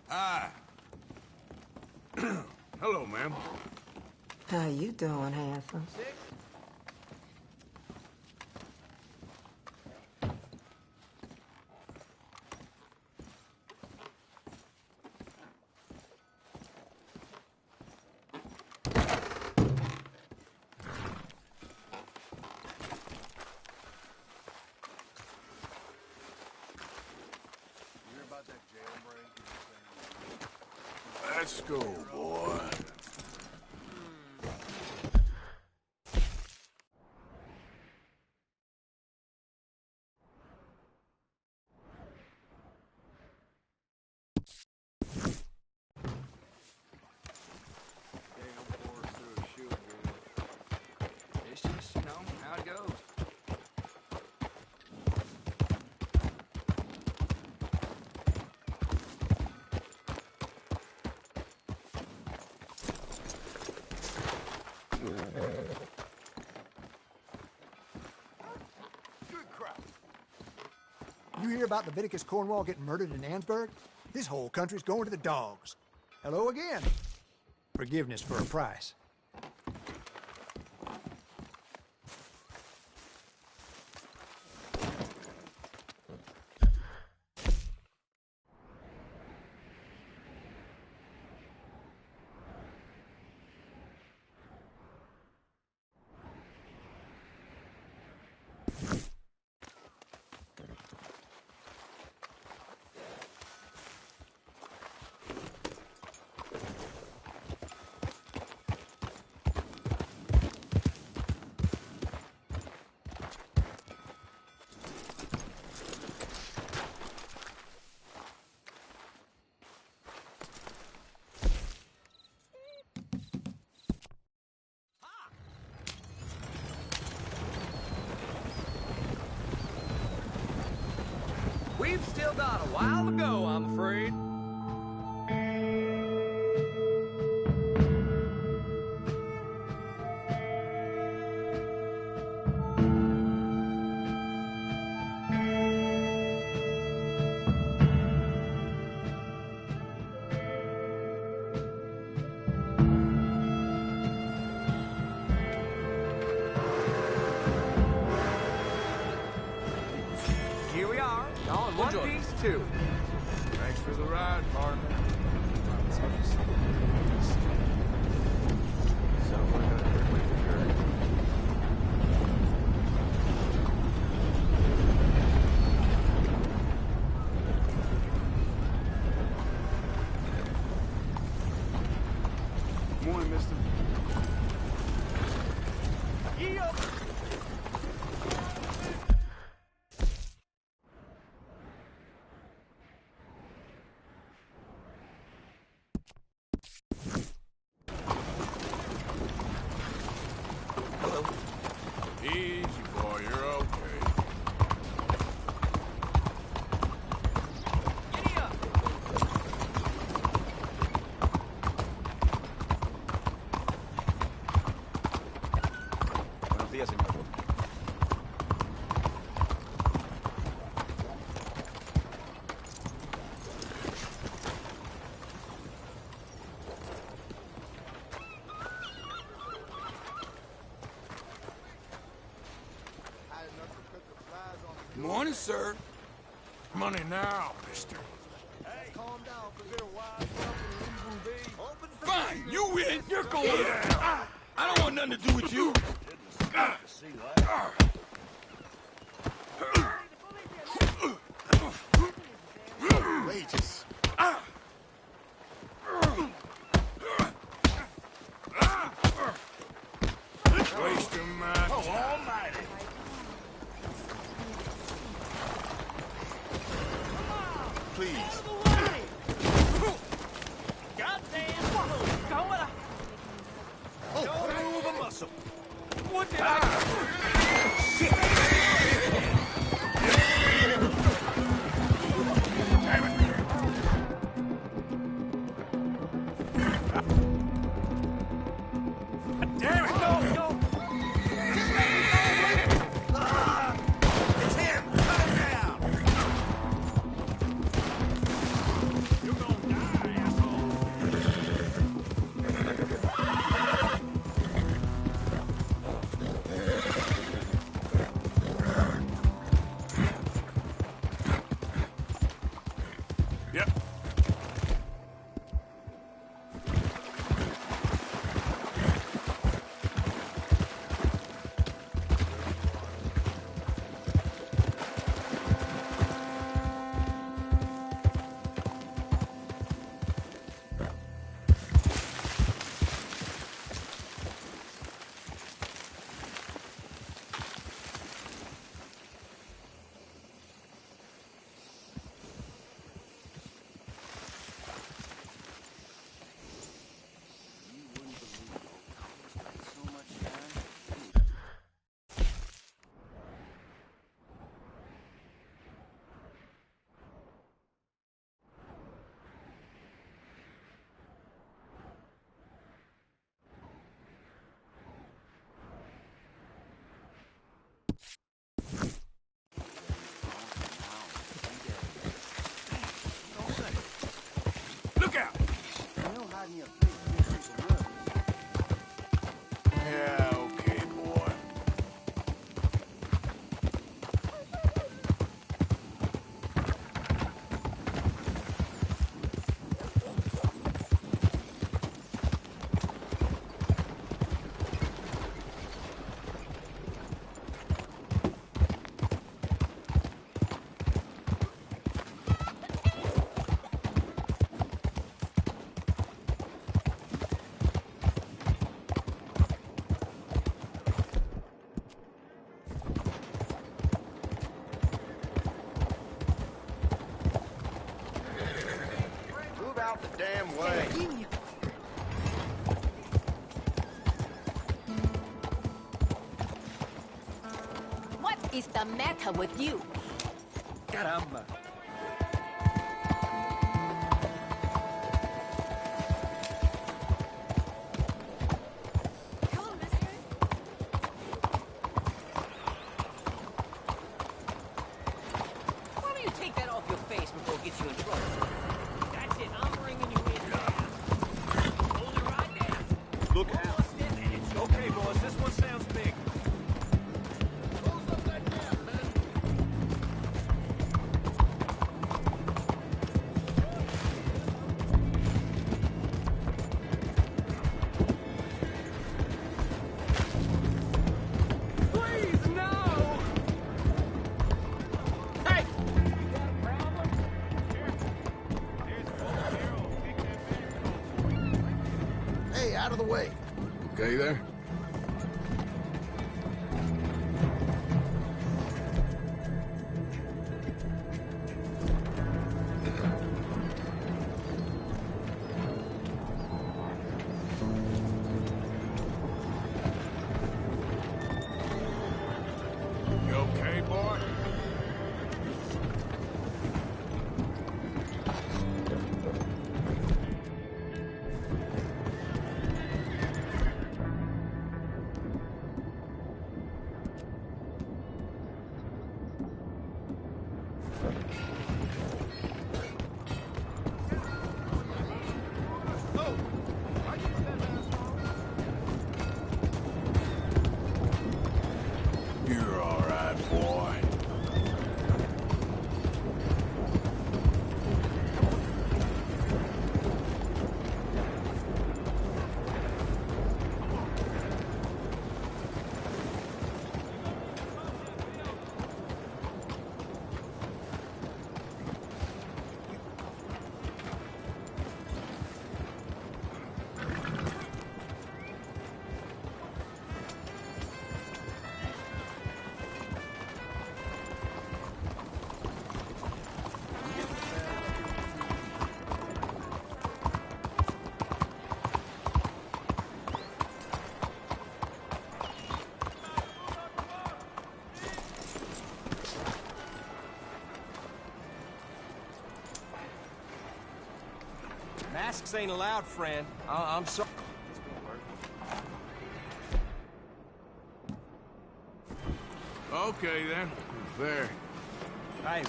Hi. Hello, ma'am. How you doing, handsome? Let's go, boy. It's just, how it goes. You hear about Leviticus Cornwall getting murdered in Ansburg? This whole country's going to the dogs. Hello again. Forgiveness for a price. We've still got a while to go, I'm afraid. Here we are, on one piece too. Thanks for the ride, partner. Morning, mister. Yep. Easy, boy. You're okay. Giddy up. Buenos días, señor. Morning, sir. Money now, mister. Calm down, because they're wise up and be. Fine, you win. You're going down. I don't want nothing to do with you. Outrageous. Waste of my time. Oh, almighty. Please. Goddamn fool. Don't move a muscle. What did I... Damn it! No! It's him. Cut him down. You're gonna die, asshole. Yep. Look out! Yeah, okay, boy. Move out the damn way. What is the matter with you? Caramba. Why don't you take that off your face before it gets you in trouble? That's it, I'm bringing you in now. Hold it right there. Look out. Okay, boys, this one sounds big. Please, no! Hey! Hey, out of the way. Okay there? You okay, boy? Masks ain't allowed, friend. I'm sorry. Okay, then. There. Hey,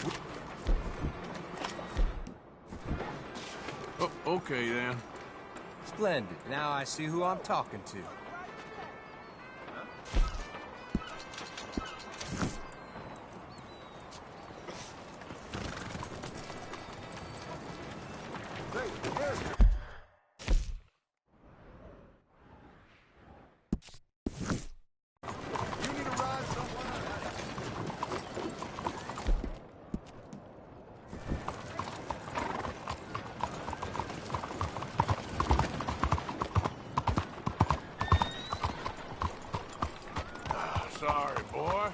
Oh, okay, then. splendid. Now I see who I'm talking to. Sorry, boy.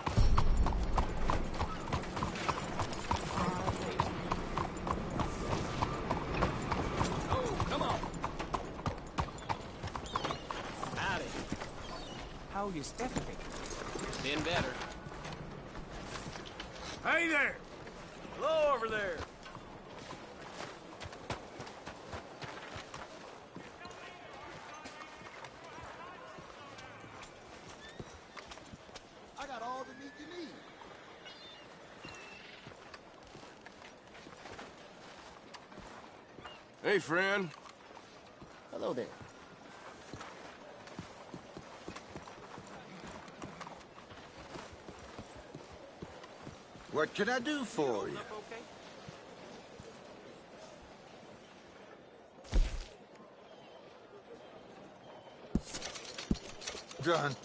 Oh, come on. Howdy. How you stepping? Been better. Hey there! Hello over there. I got all the meat you need. Hey, friend. Hello there. What can I do for you? Okay. Done.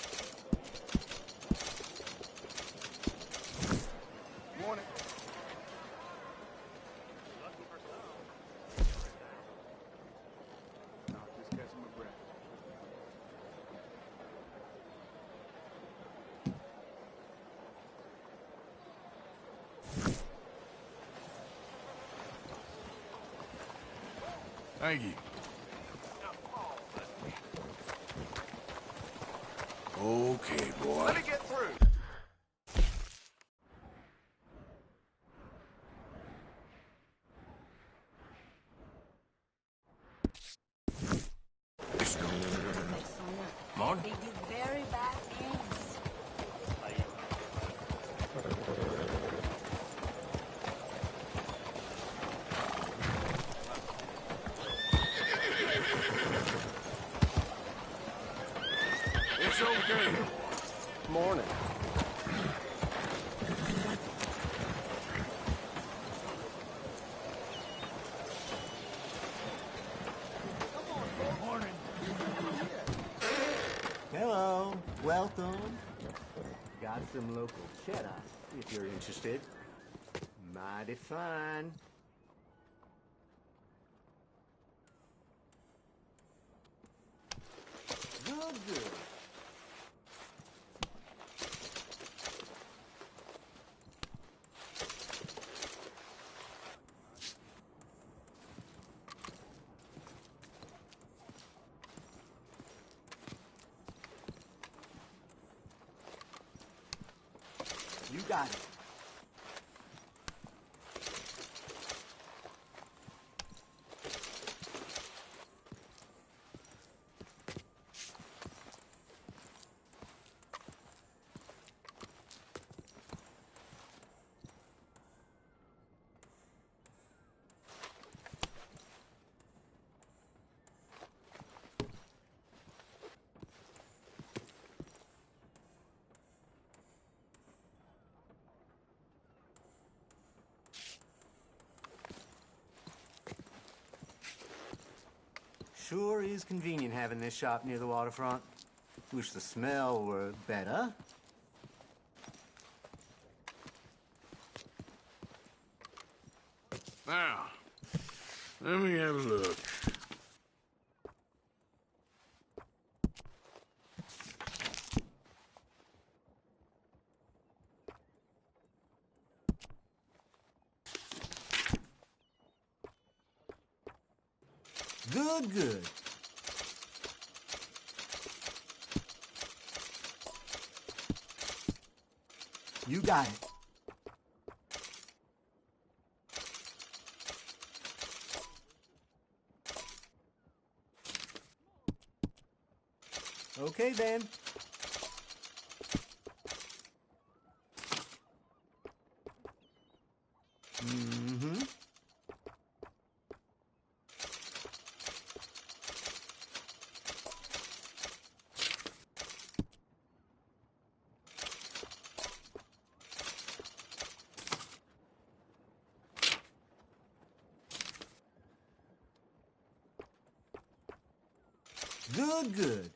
Morning. Just catching my breath. Thank you. Okay, boy. Let me get through. Morning. They do very bad things. It's okay. Morning. Hello, welcome. Got some local cheddar, if you're interested. Mighty fine. Good. You got it. Sure is convenient having this shop near the waterfront. Wish the smell were better. Now, let me have a look. Good. You got it. Okay, then. Mm-hmm. Good, good.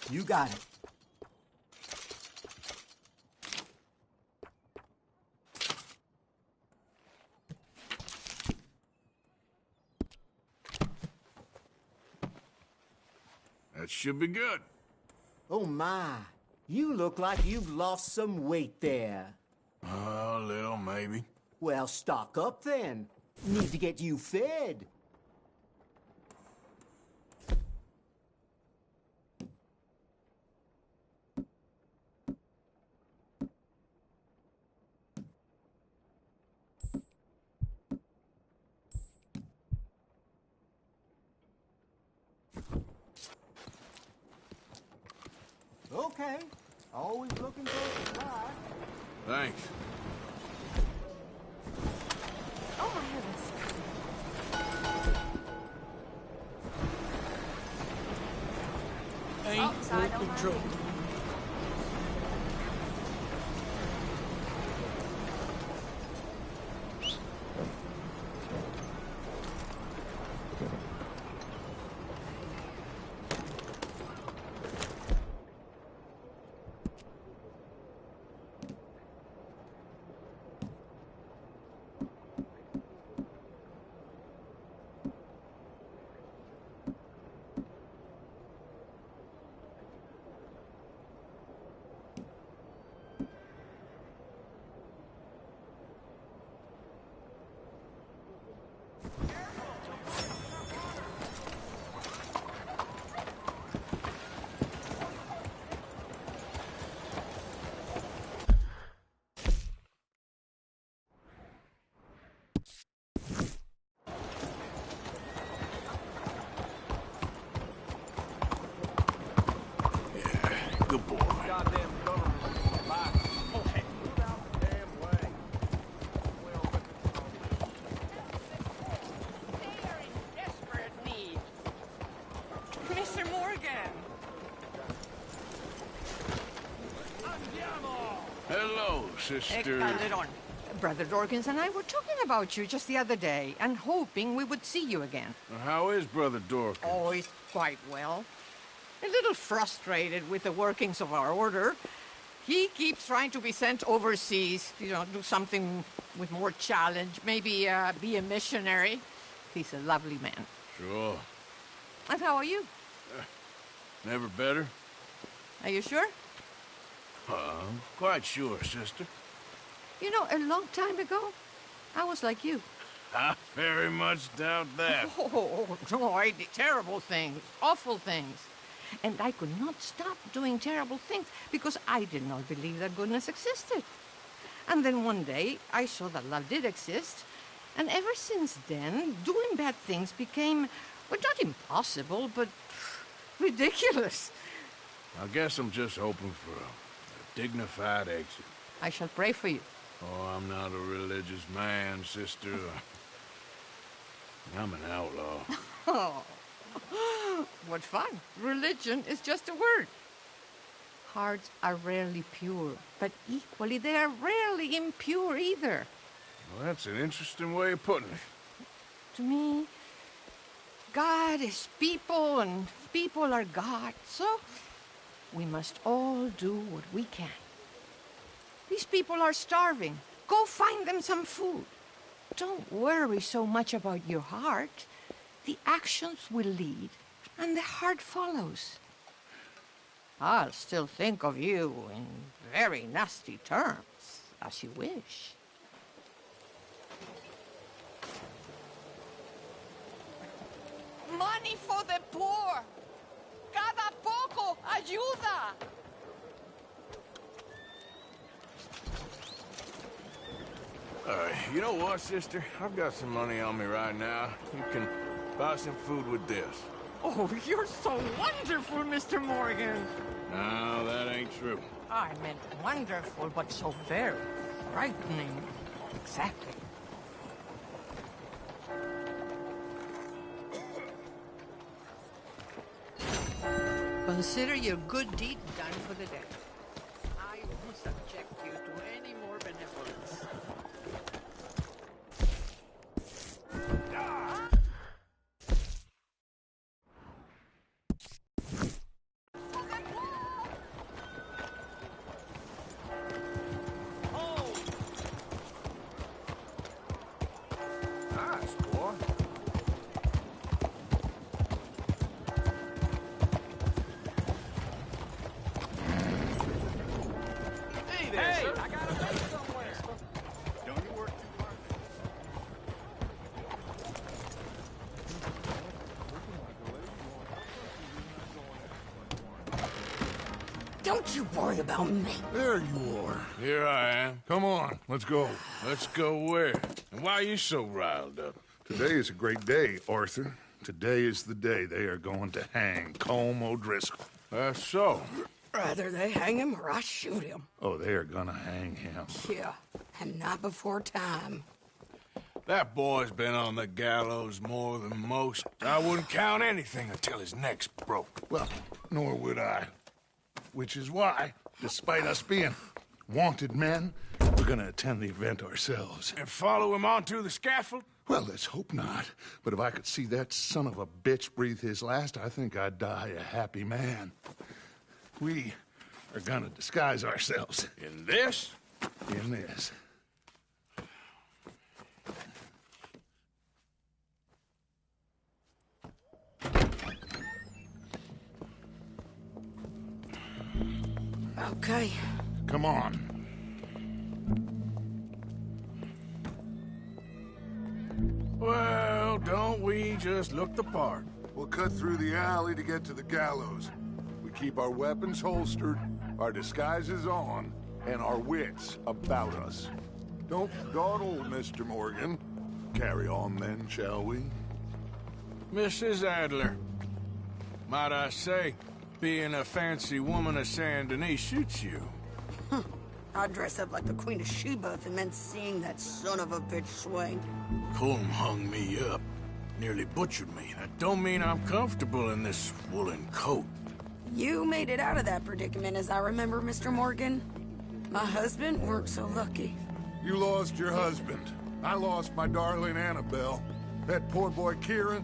You got it. That should be good. Oh, my. You look like you've lost some weight there. A little, maybe. Well, stock up then. Need to get you fed. Okay. Always looking for a supply. Thanks. Oh, my heavens. Ain't Sorry, don't worth the mind trouble. me. Good boy. Goddamn government. Bye. Okay. Move out the damn way. They are in desperate need. Mr. Morgan! Andiamo! Hello, sister. Calderon. Brother Dorkins and I were talking about you just the other day and hoping we would see you again. How is Brother Dork? Oh, he's quite well. A little frustrated with the workings of our order. He keeps trying to be sent overseas, do something with more challenge, maybe be a missionary. He's a lovely man. Sure. And how are you? Never better? Are you sure? I'm quite sure, sister. You know, a long time ago, I was like you. I very much doubt that. Oh, no, I did terrible things, awful things. And I could not stop doing terrible things because I did not believe that goodness existed. And then one day, I saw that love did exist. And ever since then, doing bad things became, well, not impossible, but ridiculous. I guess I'm just hoping for a dignified exit. I shall pray for you. Oh, I'm not a religious man, sister. I'm an outlaw. Oh, what fun. Religion is just a word. Hearts are rarely pure, but equally they are rarely impure either. Well, that's an interesting way of putting it. To me, God is people and people are God, so we must all do what we can. These people are starving. Go find them some food. Don't worry so much about your heart. The actions will lead, and the heart follows. I'll still think of you in very nasty terms, as you wish. Money for the poor! Cada poco ayuda! You know what, sister? I've got some money on me right now. You can buy some food with this. Oh, you're so wonderful, Mr. Morgan. No, that ain't true. I meant wonderful, but so very frightening. Exactly. Consider your good deed done for the day. I won't subject you to any more benevolence. Nice, boy. Hey there, sir. I got a base somewhere. Don't you work too hard. Don't you worry about me. There you are. Here I am. Come on, let's go. Let's go where? And why are you so riled up? Today is a great day, Arthur. Today is the day they are going to hang Colm O'Driscoll. That's so. Rather they hang him or I shoot him. Oh, they are gonna hang him. Yeah, and not before time. That boy's been on the gallows more than most. I wouldn't count anything until his neck's broke. Well, nor would I. Which is why, despite us being wanted men, we're gonna attend the event ourselves. And follow him onto the scaffold? Well, let's hope not. But if I could see that son of a bitch breathe his last, I think I'd die a happy man. We are gonna disguise ourselves. In this? In this. Okay. Come on. Well, don't we just look the part? We'll cut through the alley to get to the gallows. We keep our weapons holstered, our disguises on, and our wits about us. Don't dawdle, Mr. Morgan. Carry on then, shall we? Mrs. Adler, might I say, being a fancy woman of Saint Denis shoots you. I'd dress up like the Queen of Sheba if it meant seeing that son of a bitch swing. Colm hung me up, nearly butchered me. That don't mean I'm comfortable in this woolen coat. You made it out of that predicament, as I remember, Mr. Morgan. My husband weren't so lucky. You lost your husband. I lost my darling Annabelle. That poor boy Kieran.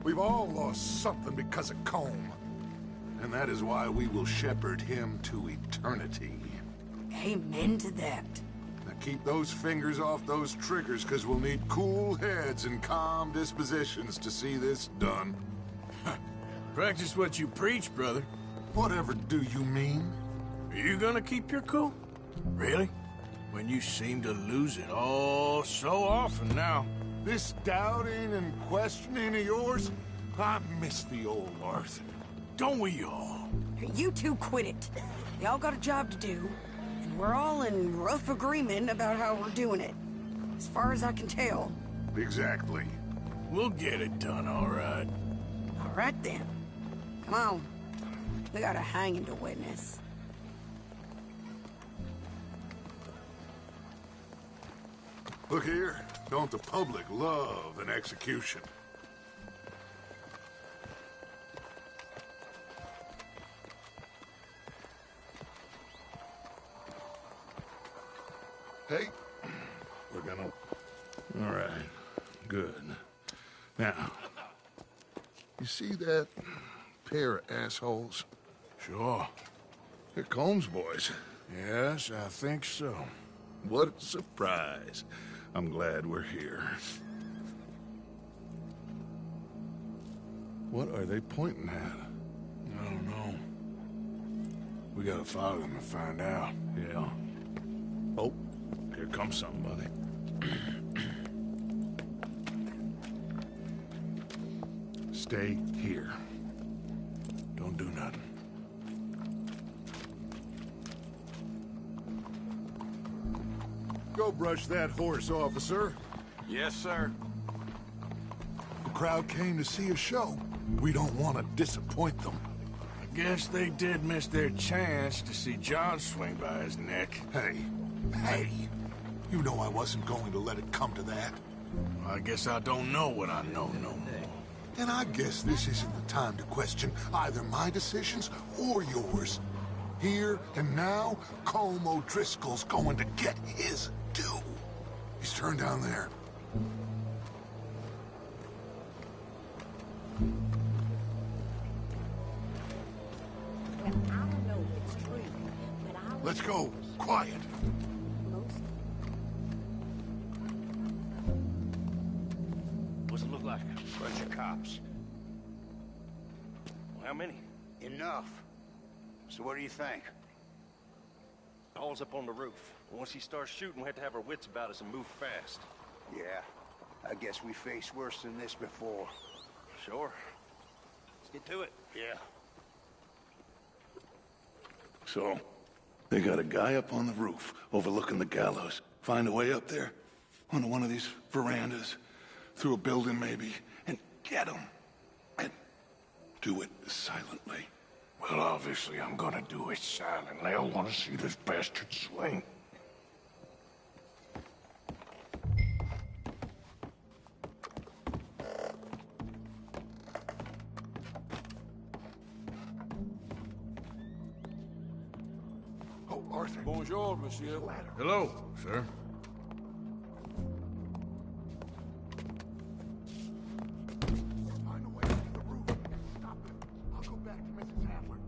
We've all lost something because of Colm. And that is why we will shepherd him to eternity. Amen to that. Now keep those fingers off those triggers, because we'll need cool heads and calm dispositions to see this done. Practice what you preach, brother. Whatever do you mean? Are you gonna keep your cool? Really? When you seem to lose it all so often now. This doubting and questioning of yours, I miss the old Arthur. Don't we all? You two quit it. Y'all got a job to do, and we're all in rough agreement about how we're doing it. As far as I can tell. Exactly. We'll get it done, all right. All right, then. Come on. We got a hanging to witness. Look here. Don't the public love an execution? Hey, we're gonna... All right, good. Now, you see that pair of assholes? Sure. They're Colm's boys. Yes, I think so. What a surprise. I'm glad we're here. What are they pointing at? I don't know. We gotta follow them and find out. Yeah. Oh, here comes somebody. Stay here. Don't do nothing. Go brush that horse, officer. Yes, sir. The crowd came to see a show. We don't want to disappoint them. I guess they did miss their chance to see John swing by his neck. Hey, you know I wasn't going to let it come to that. I guess I don't know what I know no more. And I guess this isn't the time to question either my decisions or yours. Here and now, Colm O'Driscoll's going to get his due. He's turned down there. Let's go. Quiet. What's it look like? Bunch of cops. Well, how many? Enough. So what do you think? Paul's up on the roof. Once he starts shooting, we have to have our wits about us and move fast. Yeah, I guess we faced worse than this before. Sure. Let's get to it. Yeah. So, they got a guy up on the roof overlooking the gallows. Find a way up there, onto one of these verandas, through a building maybe, and get him. And do it silently. Well, obviously, I'm gonna do it silently. I want to see this bastard swing. Oh, Arthur. Bonjour, monsieur. Hello, sir. Find a way up to the roof. Stop it. I'll go back to Mrs. Adler.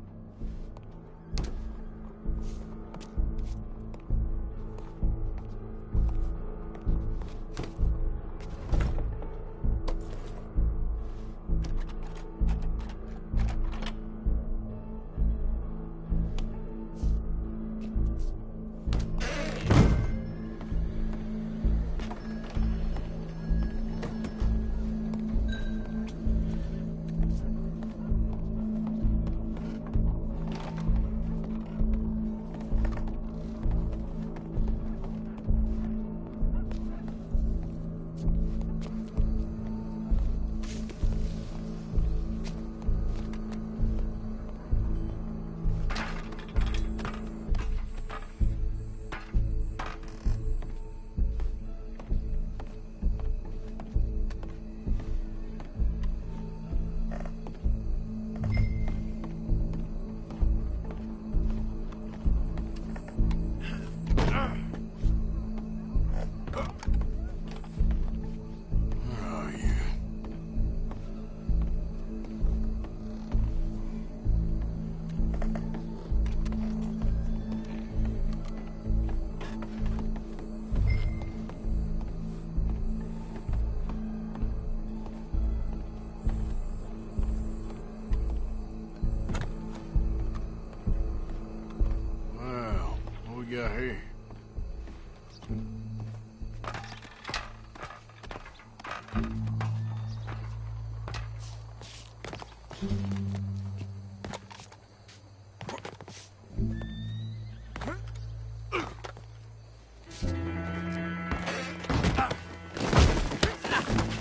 got here?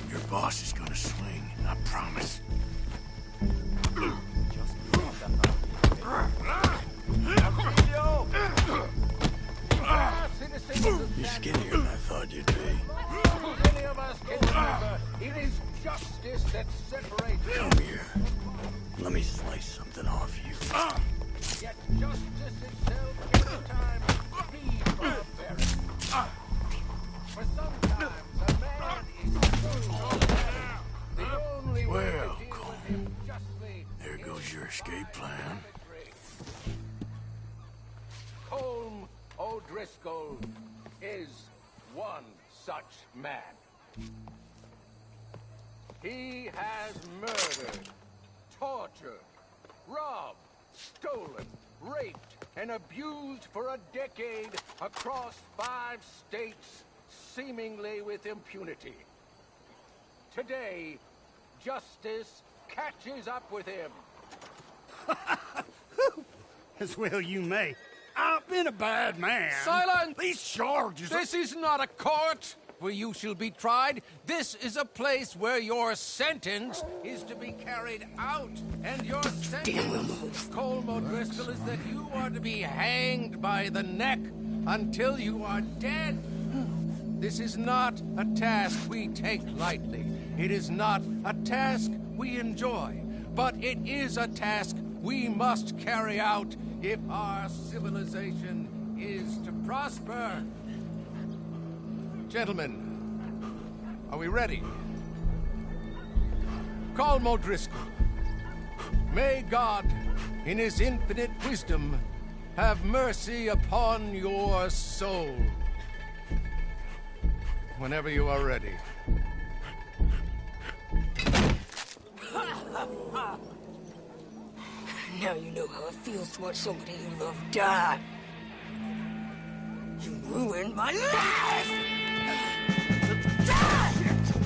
Your boss is gonna swing, I promise. You're skinnier than I thought you'd be. Any of us can remember, it is justice that separates. Come here. Let me slice something off you. Yet justice itself can at times be barbaric. For sometimes a man is so bad, the only way to deal with him justly. There goes your escape plan. Colm O'Driscoll is one such man. He has murdered, tortured, robbed, stolen, raped, and abused for a decade across 5 states, seemingly with impunity. Today, justice catches up with him. As well you may. not been a bad man. Silence! These charges... This is not a court where you shall be tried. This is a place where your sentence is to be carried out. And your sentence, Colm O'Driscoll, is that you are to be hanged by the neck until you are dead. This is not a task we take lightly. It is not a task we enjoy. But it is a task we must carry out if our civilization is to prosper. Gentlemen, are we ready? Colm O'Driscoll, may God, in his infinite wisdom, have mercy upon your soul. Whenever you are ready. Now you know how it feels to watch somebody you love die. You ruined my life! Die!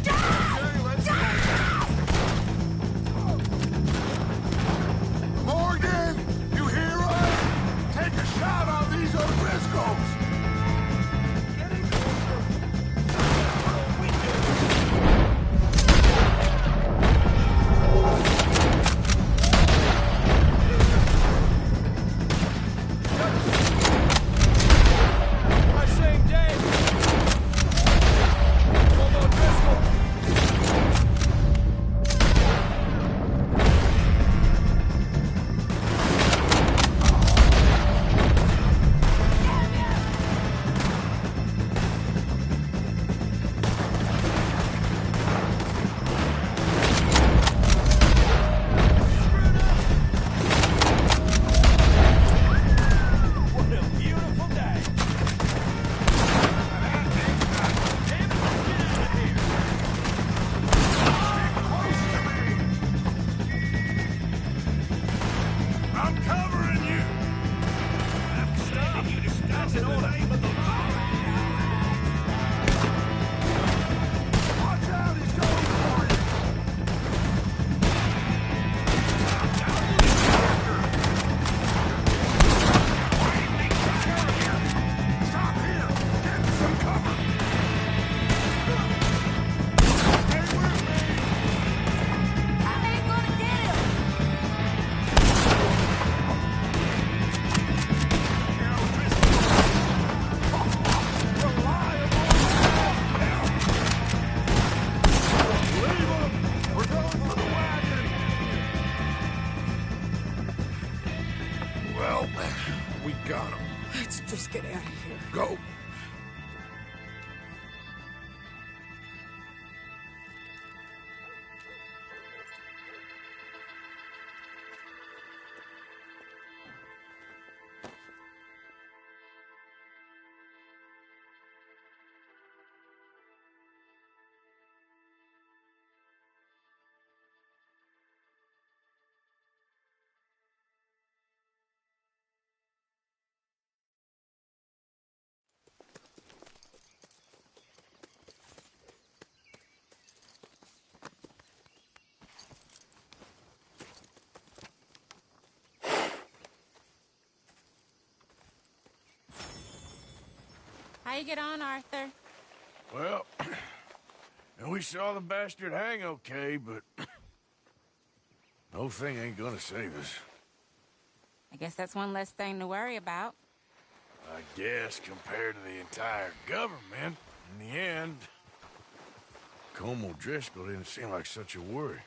Die! Die! Morgan, you hear us? Take a shot on these O'Driscolls! Just get out of here. Go. How you get on, Arthur? Well, and we saw the bastard hang okay, but the whole thing ain't gonna save us. I guess that's one less thing to worry about. I guess compared to the entire government, in the end, Colm O'Driscoll didn't seem like such a worry.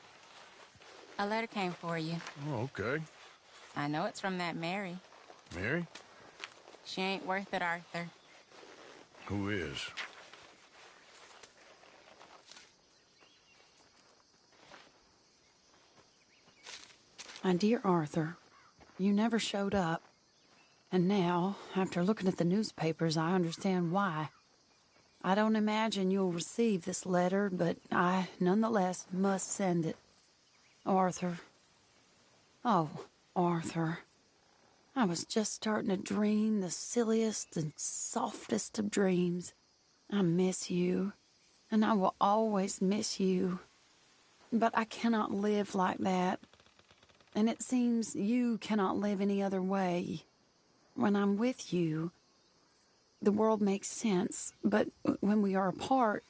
A letter came for you. Oh, okay. I know it's from that Mary. Mary? She ain't worth it, Arthur. Who is? My dear Arthur, you never showed up. And now, after looking at the newspapers, I understand why. I don't imagine you'll receive this letter, but I, nonetheless, must send it. Arthur. Oh, Arthur. I was just starting to dream the silliest and softest of dreams. I miss you, and I will always miss you. But I cannot live like that. And it seems you cannot live any other way. when I'm with you, the world makes sense. But when we are apart,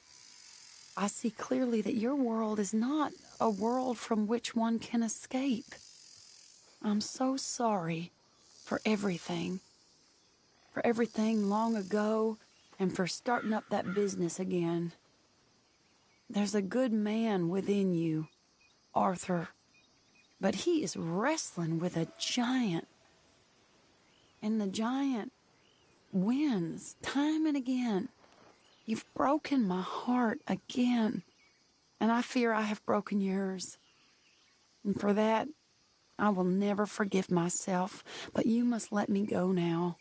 I see clearly that your world is not a world from which one can escape. I'm so sorry for everything. For everything long ago, and for starting up that business again. There's a good man within you, Arthur, but he is wrestling with a giant. And the giant wins time and again. You've broken my heart again, and I fear I have broken yours. And for that, I will never forgive myself, but you must let me go now.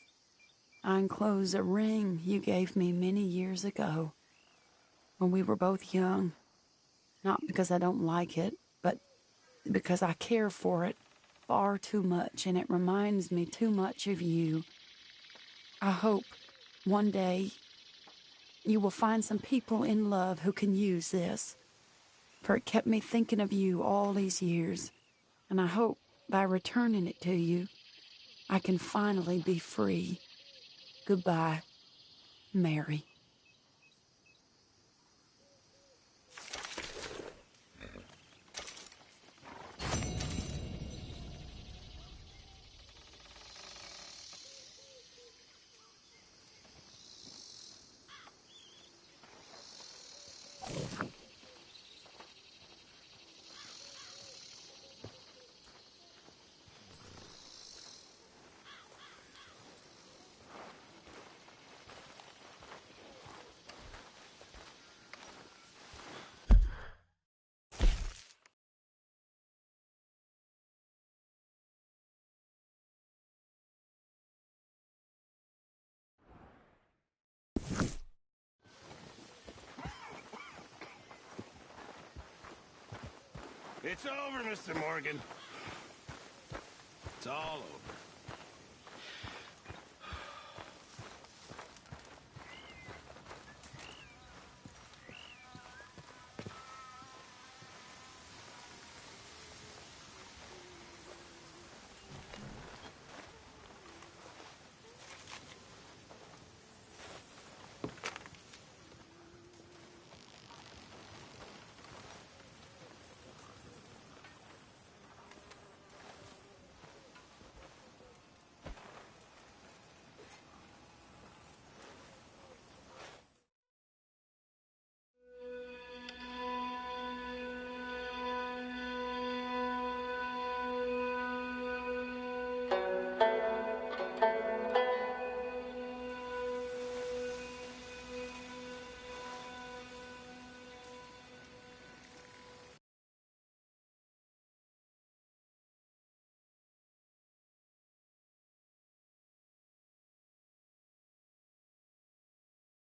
I enclose a ring you gave me many years ago, when we were both young. Not because I don't like it, but because I care for it far too much, and it reminds me too much of you. I hope one day you will find some people in love who can use this, for it kept me thinking of you all these years, and I hope by returning it to you, I can finally be free. Goodbye, Mary. It's over, Mr. Morgan. It's all over.